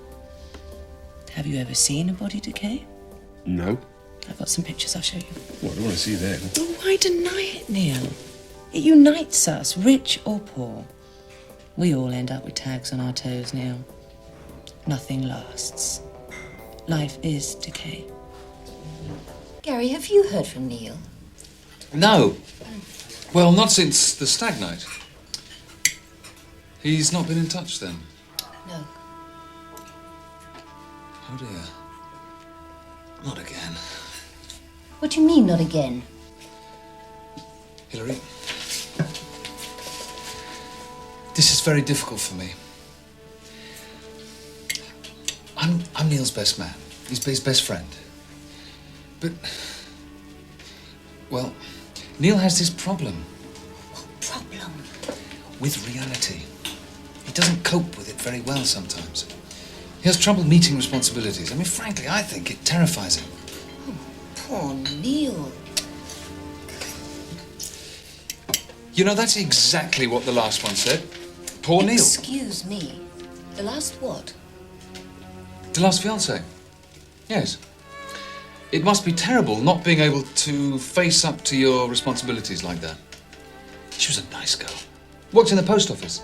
N: Have you ever seen a body decay?
C: No.
N: I've got some pictures I'll show you.
C: What, I don't want to see them.
N: Well, why deny it, Neil? It unites us, rich or poor. We all end up with tags on our toes, Neil. Nothing lasts. Life is decay.
D: Gary, have you heard from Neil?
B: No. Well, not since the stag night. He's not been in touch then?
D: No.
B: Oh dear. Not again.
D: What do you mean, not again?
B: Hilary, this is very difficult for me. I'm Neil's best man. He's his best friend. But, well, Neil has this problem.
D: What problem?
B: With reality. He doesn't cope with it very well sometimes. He has trouble meeting responsibilities. I mean, frankly, I think it terrifies him.
D: Poor Neil.
B: You know, that's exactly what the last one said. Poor Neil.
D: Excuse me. The last what?
B: The last fiancé. Yes. It must be terrible not being able to face up to your responsibilities like that. She was a nice girl. Worked in the post office.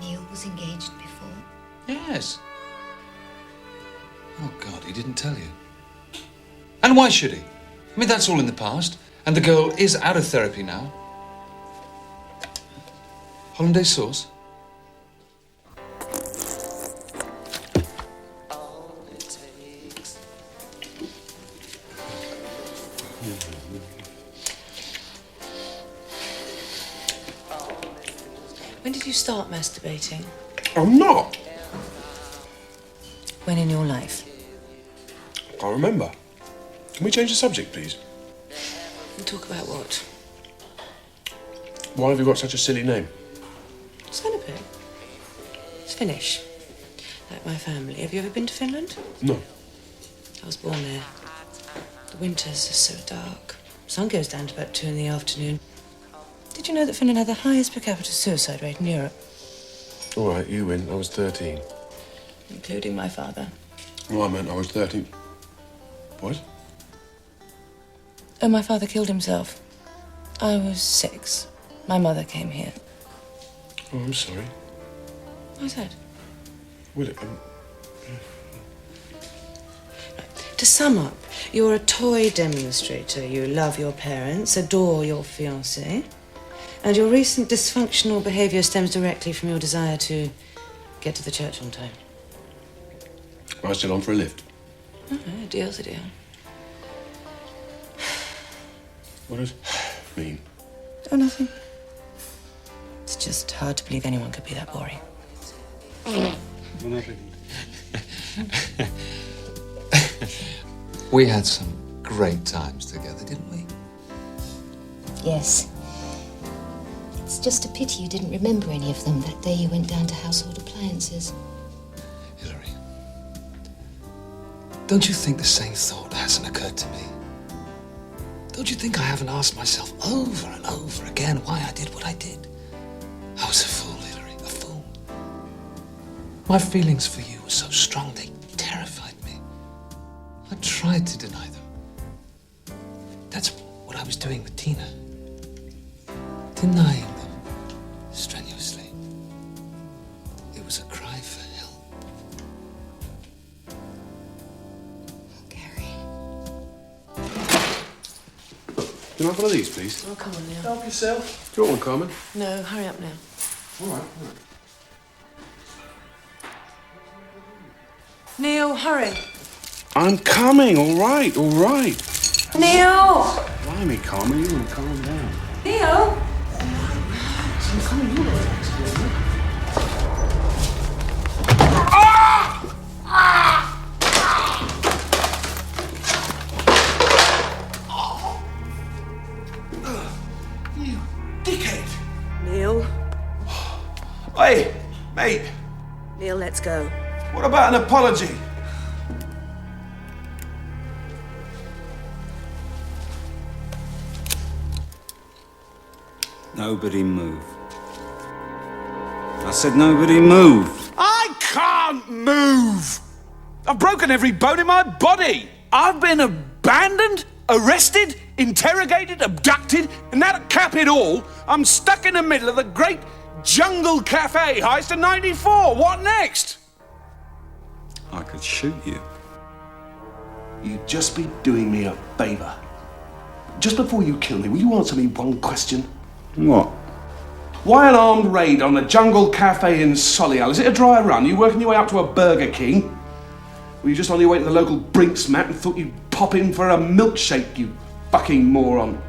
D: Neil was engaged before?
B: Yes. Oh, God, he didn't tell you. And why should he? I mean, that's all in the past. And the girl is out of therapy now. Hollandaise sauce?
N: When did you start masturbating?
C: I'm not.
N: When in your life?
C: I can't remember. Can we change the subject, please?
N: And talk about what?
C: Why have you got such a silly name?
N: Svenipeg. It's Finnish. Like my family. Have you ever been to Finland?
C: No.
N: I was born there. The winters are so dark. Sun goes down to about 2 in the afternoon. Did you know that Finland had the highest per capita suicide rate in Europe?
C: All right, you win. I was 13.
N: Including my father.
C: Well, I meant I was 13. What?
N: Oh, my father killed himself. I was 6. My mother came here.
C: Oh, I'm sorry.
N: Why's that?
C: Well,
N: To sum up, you're a toy demonstrator. You love your parents, adore your fiancé, and your recent dysfunctional behaviour stems directly from your desire to get to the church on time.
C: I'm still on for a lift.
N: Oh, no, a deal's a deal.
C: What does mean?
N: Oh, nothing. It's just hard to believe anyone could be that boring.
B: We had some great times together, didn't we?
D: Yes. It's just a pity you didn't remember any of them that day you went down to household appliances.
B: Hilary, don't you think the same thought hasn't occurred to me? Don't you think I haven't asked myself over and over again why I did what I did? I was a fool, Hilary, a fool. My feelings for you were so strong, they terrified me. I tried to deny them. That's what I was doing with Tina. Denying them strenuously. It was a cry for help.
C: Can I have one of these, please?
N: Oh, come on now.
C: Help yourself. Do you want one, Carmen?
N: No, hurry up now.
C: All right.
N: Neil, hurry.
C: I'm coming, all right.
N: Neil!
C: Blimey, Carmen, you want to calm down.
N: Neil!
C: I'm coming, you
E: Neil, let's go.
C: What about an apology?
R: Nobody move. I said nobody move.
G: I can't move! I've broken every bone in my body! I've been abandoned, arrested, interrogated, abducted, and now to cap it all, I'm stuck in the middle of the great jungle cafe heist of '94. What next?
R: I could shoot you.
L: You'd just be doing me a favour. Just before you kill me, will you answer me one question?
R: What?
C: Why an armed raid on a jungle cafe in Solihull? Is it a dry run? You working your way up to a Burger King? Were you just on your way to the local Brinks mat and thought you'd pop in for a milkshake, you fucking moron?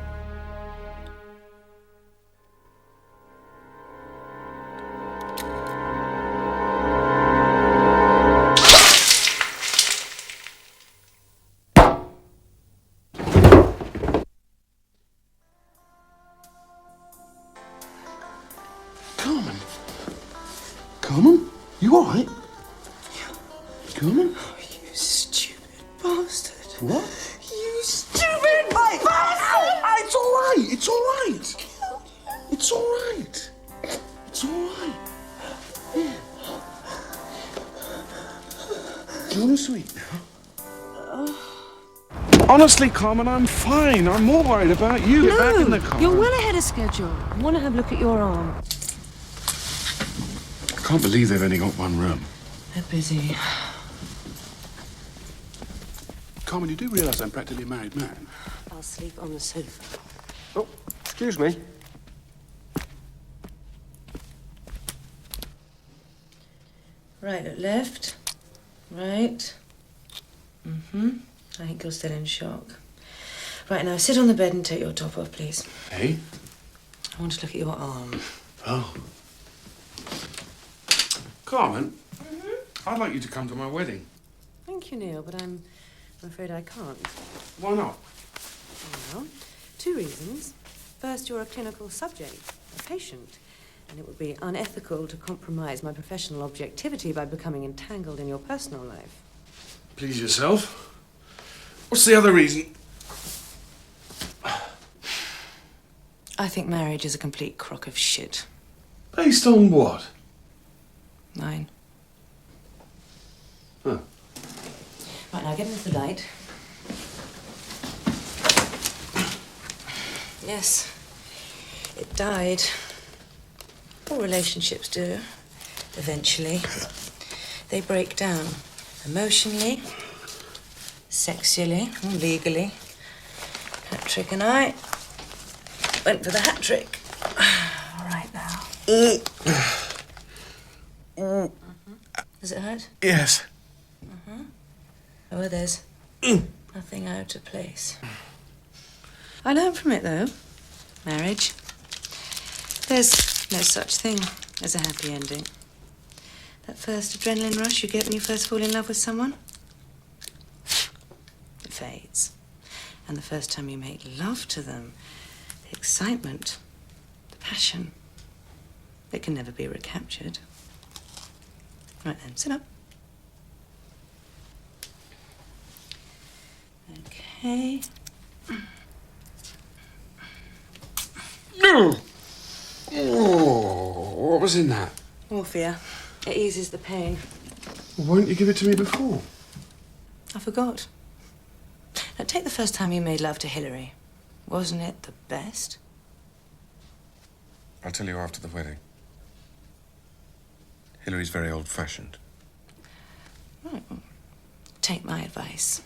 L: Carmen? Carmen? You alright? Carmen?
N: Oh, you stupid bastard.
L: What?
N: You stupid bastard!
L: It's alright! It's alright! It's alright! It's alright! Yeah. You want a sweet now?
C: Honestly, Carmen, I'm fine. I'm more worried about you. Get back in the car.
E: You're well ahead of schedule. I want to have a look at your arm.
A: I can't believe they've only got one room.
N: They're busy.
A: Carmen, you do realise I'm practically a married man?
E: I'll sleep on the sofa.
C: Oh, excuse me.
N: Right, look left. Right. I think you're still in shock. Right, now sit on the bed and take your top off, please.
A: Hey?
N: I want to look at your arm.
A: Oh. Carmen, I'd like you to come to my wedding.
E: Thank you, Neil, but I'm afraid I can't.
A: Why not?
E: Well, two reasons. First, you're a clinical subject, a patient, and it would be unethical to compromise my professional objectivity by becoming entangled in your personal life.
A: Please yourself. What's the other reason?
N: I think marriage is a complete crock of shit.
A: Based on what?
N: Mine.
A: Huh.
N: Right, now get into the light. Yes, it died. All relationships do, eventually. They break down emotionally, sexually, and legally. Hat-trick and I went for the hat-trick. All right now. Does it hurt?
C: Yes.
N: Oh, there's nothing out of place. I learned from it, though. Marriage. There's no such thing as a happy ending. That first adrenaline rush you get when you first fall in love with someone, it fades. And the first time you make love to them, the excitement, the passion, it can never be recaptured. Right then, sit up. Okay.
A: No! Oh, what was in that?
N: Morphia. It eases the pain.
A: Well, why didn't you give it to me before?
N: I forgot. Now, take the first time you made love to Hillary. Wasn't it the best?
A: I'll tell you after the wedding. Hillary's very old-fashioned.
N: Right. Well, take my advice.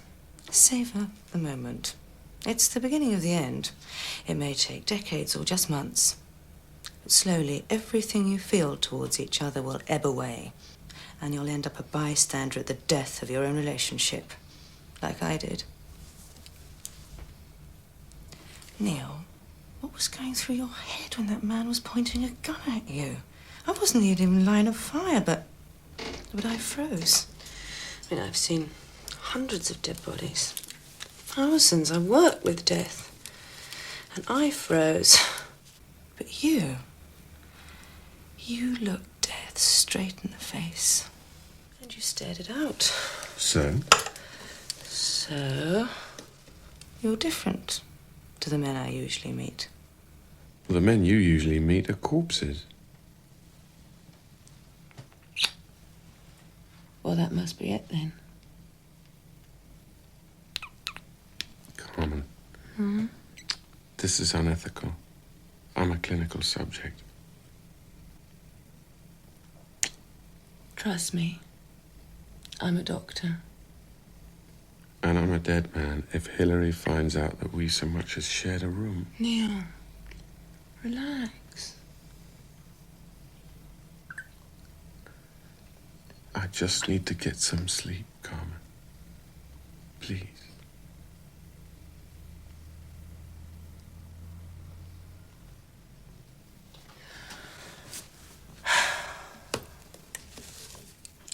N: Savor the moment. It's the beginning of the end. It may take decades or just months. But slowly, everything you feel towards each other will ebb away. And you'll end up a bystander at the death of your own relationship. Like I did. Neil, what was going through your head when that man was pointing a gun at you? I wasn't even in line of fire, but I froze. I mean, I've seen hundreds of dead bodies. Thousands. I work with death. And I froze. But you looked death straight in the face. you stared it out.
A: So?
N: So, you're different to the men I usually meet.
A: Well, the men you usually meet are corpses.
N: Well, that must be it then.
A: Carmen,
N: Hmm?
A: this is unethical. I'm a clinical subject.
N: Trust me. I'm a doctor.
A: And I'm a dead man if Hillary finds out that we so much as shared a room.
N: Neil, relax.
A: I just need to get some sleep, Carmen. Please.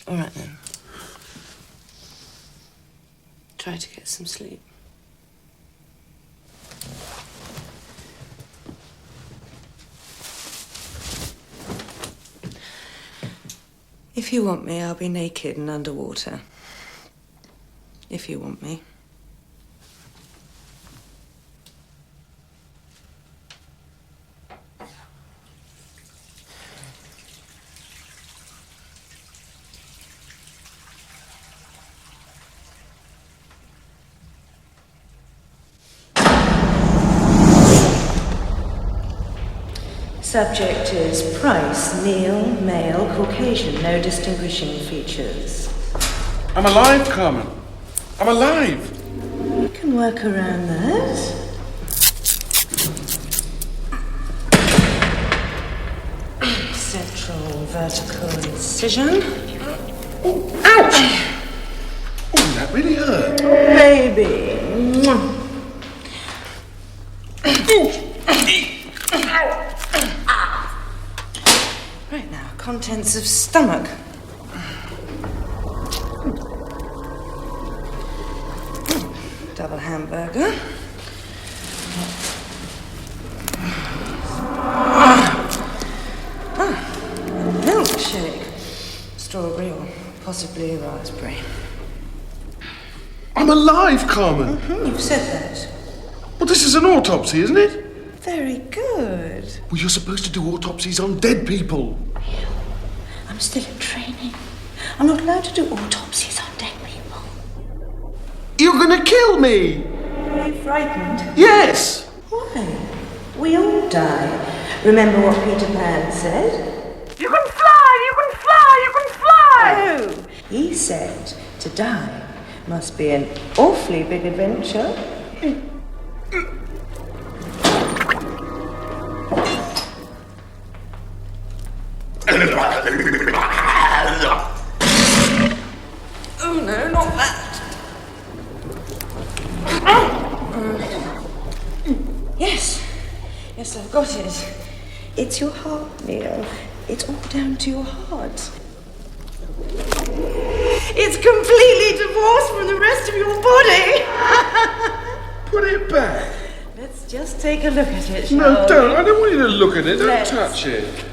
N: All right then. Try to get some sleep. If you want me, I'll be naked and underwater. If you want me.
E: Subject is Price, Neil, male, Caucasian, no distinguishing features.
C: I'm alive, Carmen. I'm alive.
E: We can work around that. Central vertical incision.
C: Ouch! Oh, that really hurt.
E: Baby. Right now, contents of stomach. Double hamburger. Milkshake. Strawberry or possibly raspberry.
C: I'm alive, Carmen.
E: You've said that.
C: Well, this is an autopsy, isn't it?
E: Very good.
C: Well, you're supposed to do autopsies on dead people.
E: I'm still in training. I'm not allowed to do autopsies on dead people.
C: You're gonna kill me!
E: Are you frightened?
C: Yes!
E: Why? We all die. Remember what Peter Pan said?
F: You can fly! You can fly! You can fly!
E: No! He said to die must be an awfully big adventure. Oh no, not that. Yes. Yes, I've got it. It's your heart, Neil. It's all down to your heart. It's completely divorced from the rest of your body.
C: Put it back.
E: Let's just take a look at it, shall
C: No,
E: we?
C: don't. I don't want you to look at it. Don't
E: Let's.
C: touch it.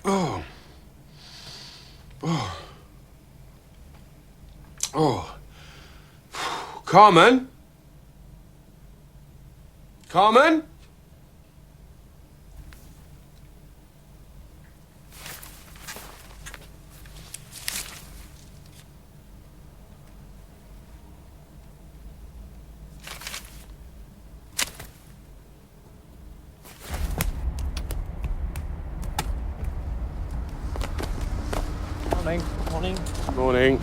C: Oh. Oh. Oh. Carmen? Carmen?
M: Morning. Morning.
C: Morning.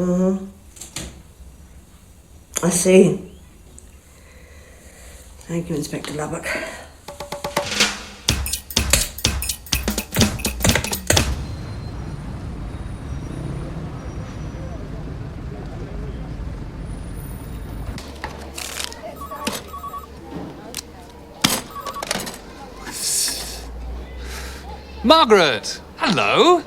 E: Mm-hmm. I see. Thank you, Inspector Lubbock.
B: Margaret! Hello!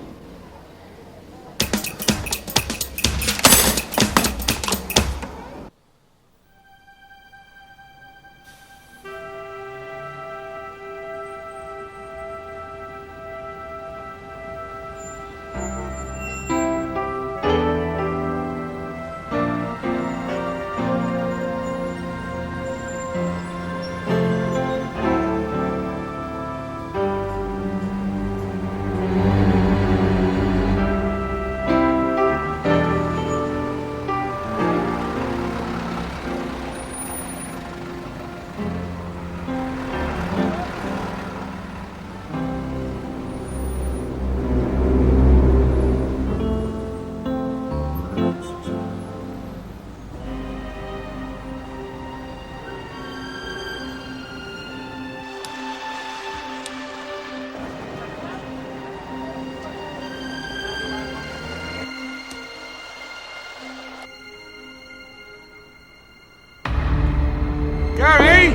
C: Gary!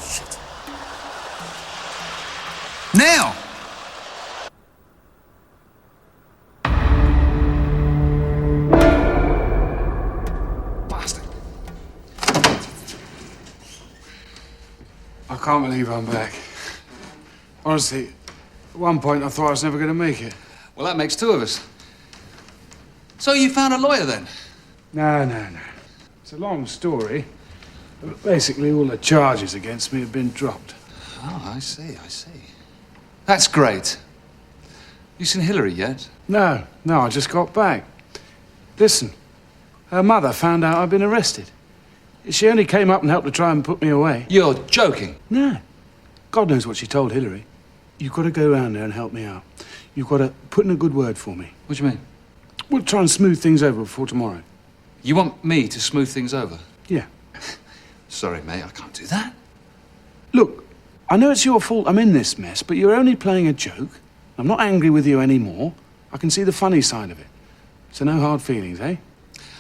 B: Shit. Now! Bastard.
C: I can't believe I'm back. Honestly, at one point I thought I was never going to make it.
B: Well, that makes two of us. So you found a lawyer then?
C: No. It's a long story. But basically, all the charges against me have been dropped.
B: Oh, I see. That's great. You seen Hillary yet?
C: No, I just got back. Listen, her mother found out I'd been arrested. She only came up and helped to try and put me away.
B: You're joking.
C: No. God knows what she told Hillary. You've got to go around there and help me out. You've got to put in a good word for me.
B: What do you mean?
C: We'll try and smooth things over before tomorrow.
B: You want me to smooth things over?
C: Yeah.
B: Sorry, mate, I can't do that.
C: Look, I know it's your fault I'm in this mess, but you're only playing a joke. I'm not angry with you anymore. I can see the funny side of it. So no hard feelings, eh?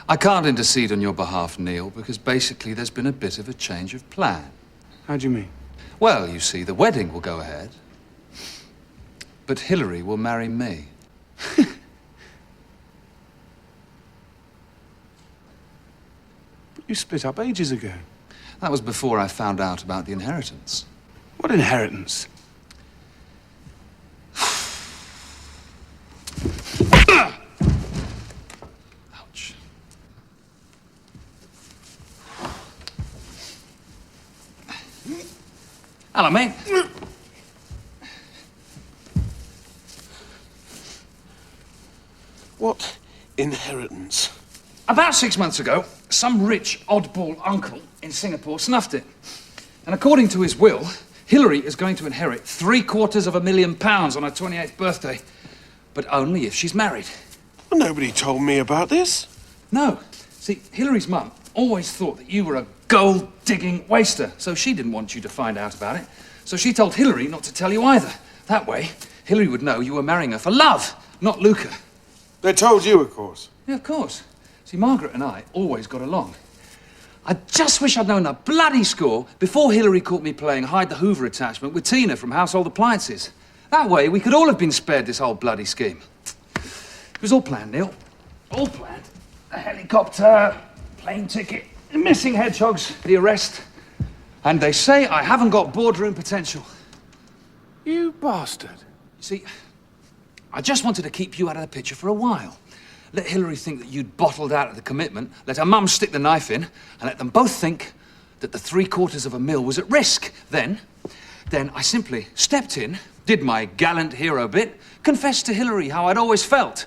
B: I can't intercede on your behalf, Neil, because basically there's been a bit of a change of plan.
C: How do you mean?
B: Well, you see, the wedding will go ahead, but Hillary will marry me.
C: You split up ages ago.
B: That was before I found out about the inheritance.
C: What inheritance?
B: Ouch. Hello, mate.
I: What inheritance?
B: About 6 months ago, some rich oddball uncle in Singapore snuffed it. And according to his will, Hillary is going to inherit £750,000 on her 28th birthday, but only if she's married.
I: Well, nobody told me about this.
B: No. See, Hillary's mum always thought that you were a gold-digging waster, so she didn't want you to find out about it. So she told Hillary not to tell you either. That way, Hillary would know you were marrying her for love, not lucre.
I: They told you, of course.
B: Yeah, of course. See, Margaret and I always got along. I just wish I'd known the bloody score before Hillary caught me playing Hide the Hoover attachment with Tina from Household Appliances. That way, we could all have been spared this whole bloody scheme. It was all planned, Neil. All planned. A helicopter, plane ticket, missing hedgehogs, the arrest. And they say I haven't got boardroom potential.
C: You bastard.
B: See, I just wanted to keep you out of the picture for a while. Let Hillary think that you'd bottled out of the commitment, let her mum stick the knife in, and let them both think that the $750,000 was at risk. Then I simply stepped in, did my gallant hero bit, confessed to Hillary how I'd always felt.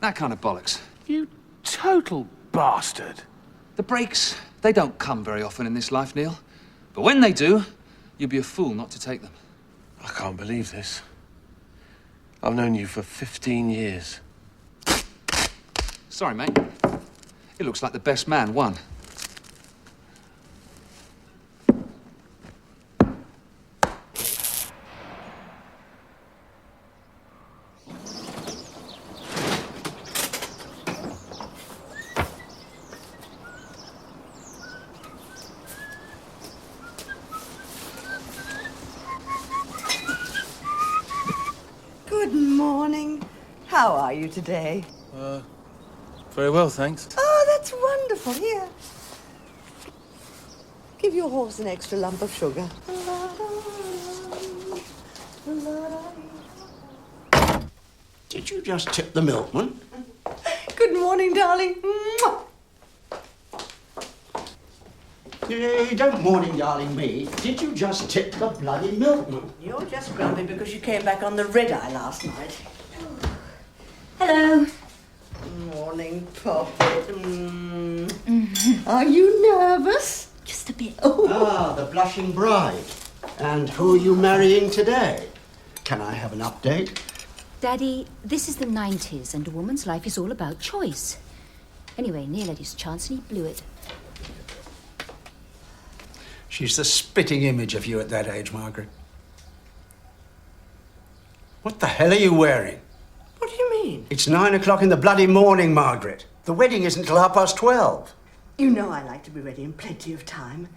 B: That kind of bollocks.
C: You total bastard.
B: The breaks, they don't come very often in this life, Neil. But when they do, you'd be a fool not to take them.
I: I can't believe this. I've known you for 15 years.
B: Sorry, mate. It looks like the best man won.
E: Good morning. How are you today?
I: Very well, thanks.
E: Oh, that's wonderful. Here. Give your horse an extra lump of sugar.
S: Did you just tip the milkman?
E: Good morning, darling. Mwah.
S: Don't morning, darling me. Did you just tip the bloody milkman?
E: You're just grumpy because you came back on the red-eye last night.
D: Hello.
E: Morning, Poppet. Are you nervous?
D: Just a bit.
S: Ah, the blushing bride. And who are you marrying today? Can I have an update?
D: Daddy, this is the 90s and a woman's life is all about choice. Anyway, Neil had his chance and he blew it.
T: She's the spitting image of you at that age, Margaret. What the hell are you wearing?
E: What do you mean?
T: It's 9 o'clock in the bloody morning, Margaret. The wedding isn't till 12:30.
E: You know I like to be ready in plenty of time.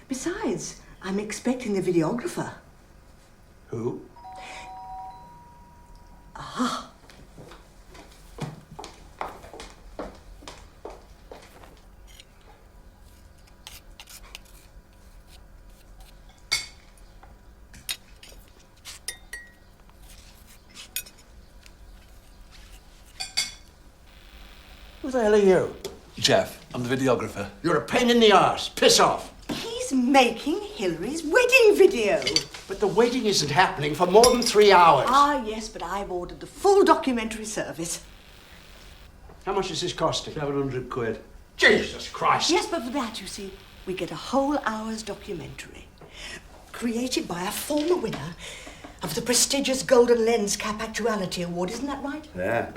E: Besides, I'm expecting the videographer.
T: Who?
E: Ah.
T: Who the hell are you?
U: Jeff, I'm the videographer.
T: You're a pain in the arse. Piss off.
E: He's making Hillary's wedding video.
T: But the wedding isn't happening for more than 3 hours.
E: Ah, yes, but I've ordered the full documentary service.
T: How much is this costing?
U: 700 quid.
T: Jesus Christ.
E: Yes, but for that, you see, we get a whole hour's documentary. Created by a former winner of the prestigious Golden Lens Cap Actuality Award. Isn't that right?
T: Yeah.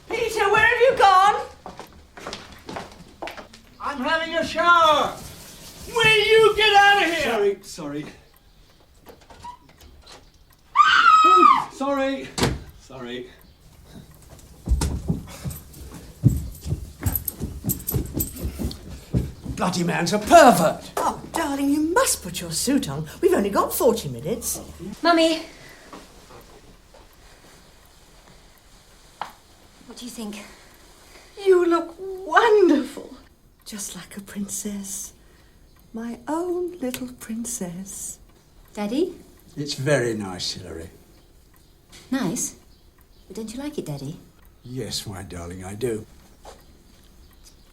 E: Peter, where have you gone?
T: I'm having a shower.
U: Will you get out of here? Sorry. Sorry.
T: Bloody man's a pervert.
E: Oh, darling, you must put your suit on. We've only got 40 minutes.
D: Mummy. What do you think?
E: You look wonderful. Just like a princess. My own little princess.
D: Daddy?
T: It's very nice, Hillary.
D: Nice. But don't you like it, Daddy?
T: Yes, my darling, I do.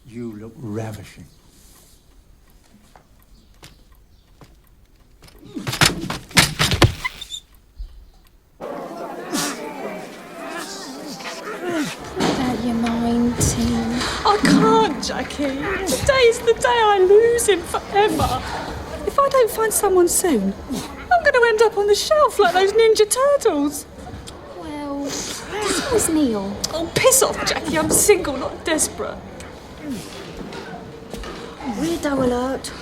T: You look ravishing.
V: About your 19. I can't, Jackie. Today's the day I lose him forever. If I don't find someone soon, I'm going to end up on the shelf like those Ninja Turtles.
D: Well, so is Neil.
V: Oh, piss off, Jackie. I'm single, not desperate.
N: Weirdo alert.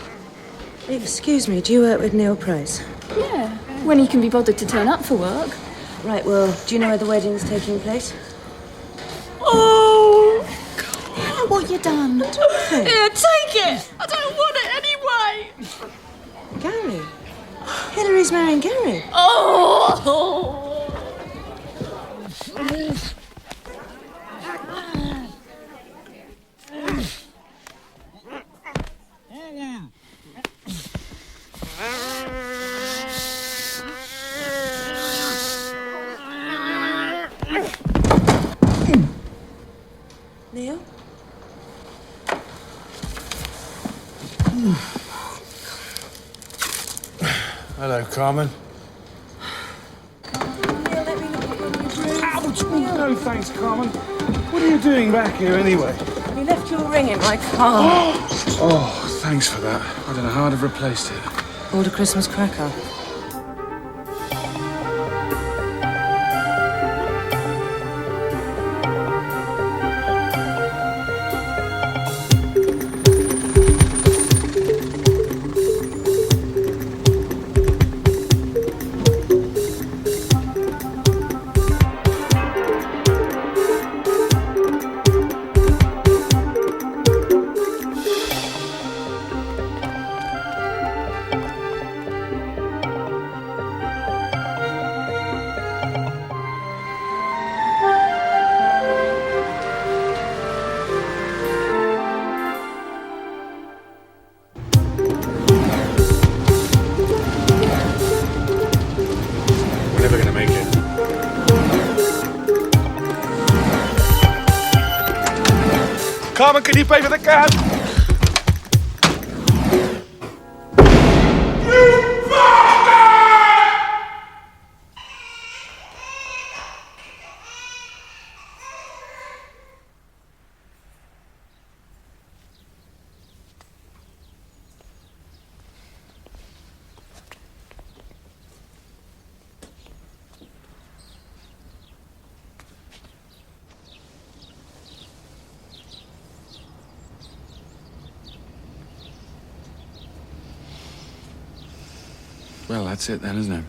N: Excuse me, do you work with Neil Price?
V: Yeah, when he can be bothered to turn up for work.
N: Right, well, do you know where the wedding's taking place?
V: Oh!
N: Look what you done.
V: Here, take it! I don't want it anyway!
N: Gary. Hillary's marrying Gary.
V: Oh!
N: Neil?
C: Hello, Carmen.
N: Neil, let me look at your new room.
C: Ouch! No thanks, Carmen. What are you doing back here anyway?
V: You left your ring in my car.
C: Oh, thanks for that. I don't know how I'd have replaced it.
V: Order Christmas cracker.
C: We're never going to make it. Carmen, can you pay for the cab? Well, that's it then, isn't it?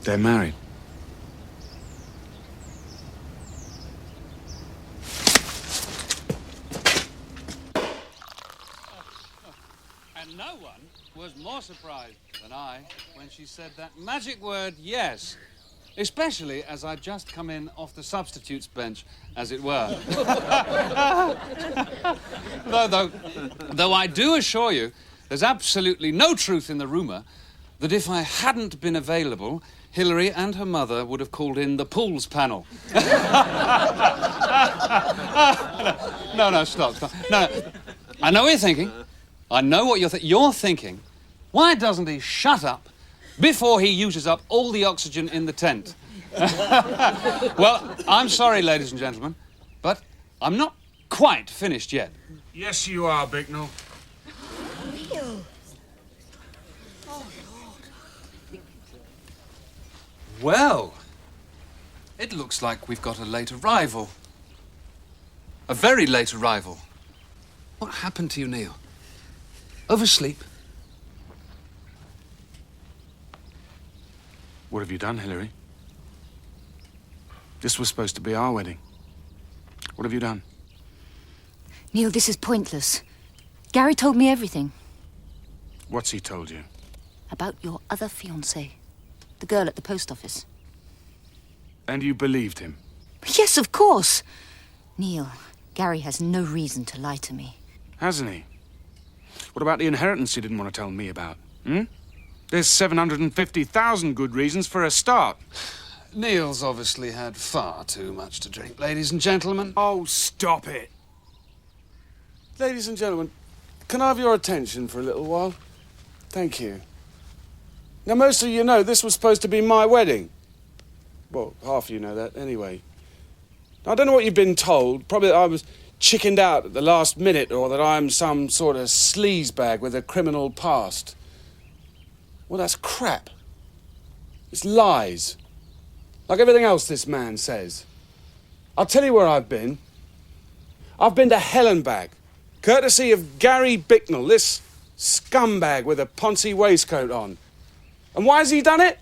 C: They're married.
J: And no one was more surprised than I when she said that magic word, yes. Especially as I'd just come in off the substitutes bench, as it were. Though I do assure you, there's absolutely no truth in the rumour that if I hadn't been available, Hilary and her mother would have called in the pools panel. No, stop. No. I know what you're thinking. I know what you're thinking. Why doesn't he shut up before he uses up all the oxygen in the tent? Well, I'm sorry, ladies and gentlemen, but I'm not quite finished yet.
C: Yes, you are, Bicknell.
J: Well, it looks like we've got a late arrival. A very late arrival. What happened to you, Neil? Oversleep?
C: What have you done, Hilary? This was supposed to be our wedding. What have you done?
D: Neil, this is pointless. Gary told me everything.
C: What's he told you?
D: About your other fiancée, the girl at the post office.
C: And you believed him?
D: Yes, of course. Neil, Gary has no reason to lie to me.
C: Hasn't he? What about the inheritance you didn't want to tell me about? There's 750,000 good reasons for a start.
J: Neil's obviously had far too much to drink, ladies and gentlemen.
C: Oh, stop it. Ladies and gentlemen, can I have your attention for a little while? Thank you. Now, most of you know this was supposed to be my wedding. Well, half of you know that anyway. I don't know what you've been told. Probably that I was chickened out at the last minute, or that I'm some sort of sleazebag with a criminal past. Well, that's crap. It's lies. Like everything else this man says. I'll tell you where I've been. I've been to hell and back, courtesy of Gary Bicknell, this scumbag with a poncy waistcoat on. And why has he done it?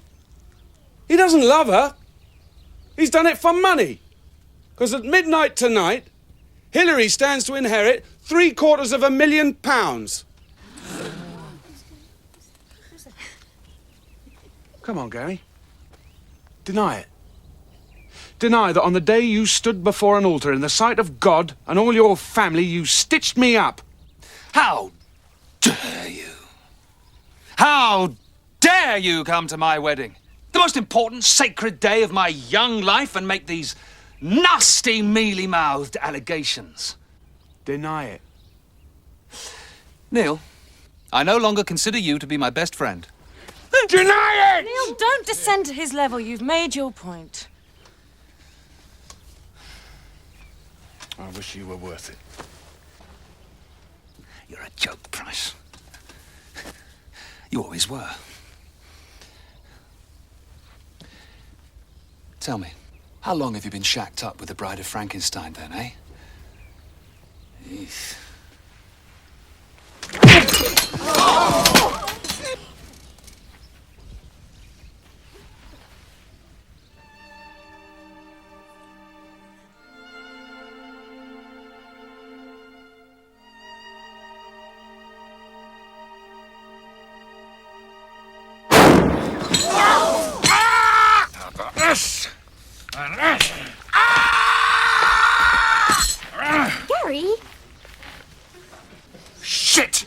C: He doesn't love her. He's done it for money. Because at midnight tonight, Hilary stands to inherit £750,000. Come on, Gary. Deny it. Deny that on the day you stood before an altar in the sight of God and all your family, you stitched me up.
J: How dare you? How dare you come to my wedding? The most important, sacred day of my young life, and make these nasty, mealy-mouthed allegations.
C: Deny it.
J: Neil, I no longer consider you to be my best friend.
C: Deny it!
V: Neil, don't descend to his level. You've made your point.
A: I wish you were worth it.
B: You're a joke, Price. You always were. Tell me, how long have you been shacked up with the Bride of Frankenstein then, eh? Eesh.
O: This and this.
D: Gary?
O: Shit!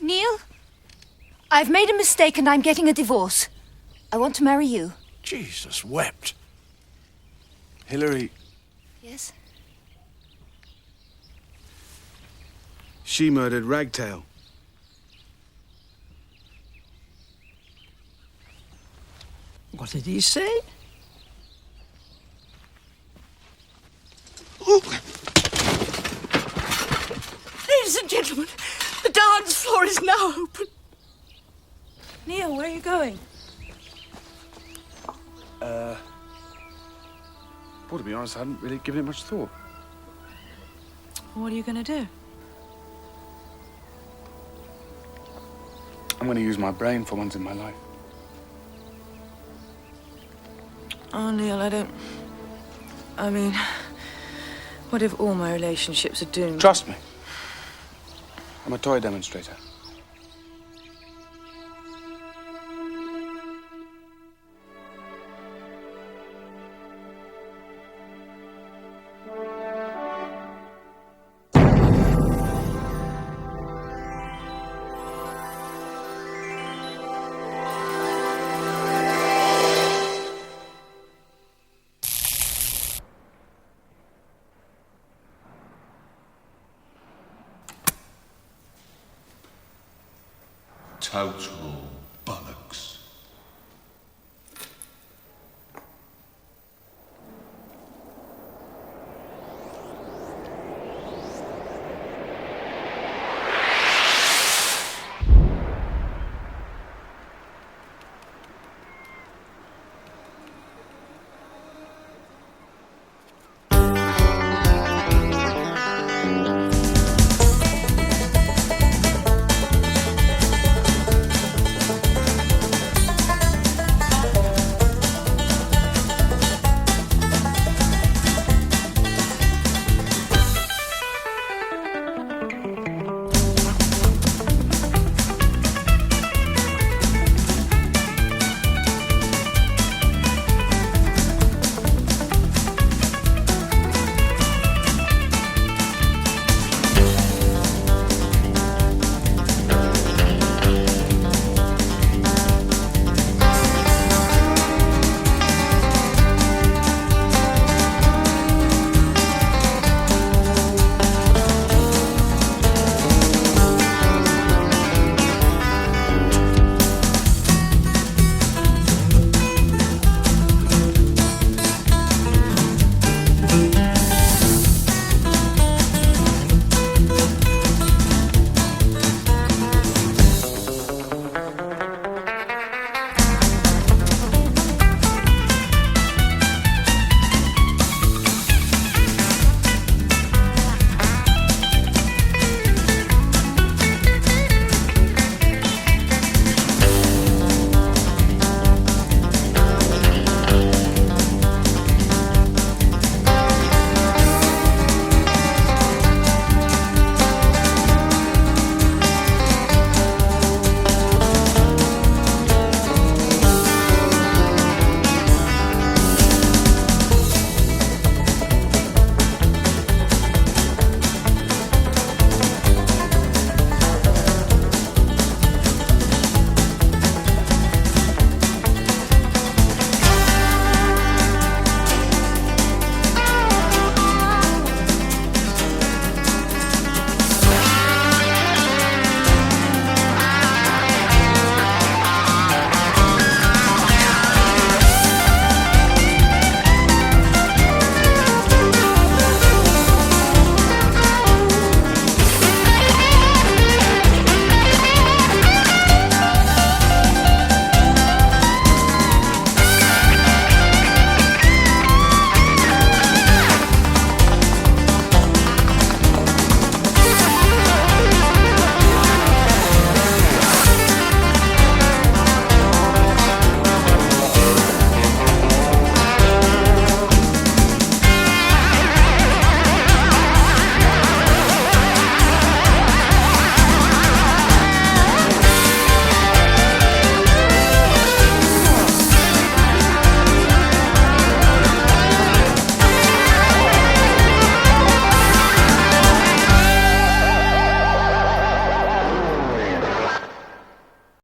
D: Neil? I've made a mistake and I'm getting a divorce. I want to marry you.
T: Jesus wept.
C: Hillary,
D: Yes?
C: she murdered Ragtail.
E: What did he say? Ladies and gentlemen, the dance floor is now open.
N: Neil, where are you going?
C: Well, to be honest, I hadn't really given it much thought.
N: What are you going to do?
C: I'm going to use my brain for once in my life.
N: Oh, Neil, I mean, what if all my relationships are doomed?
C: Trust me. I'm a toy demonstrator.
L: Total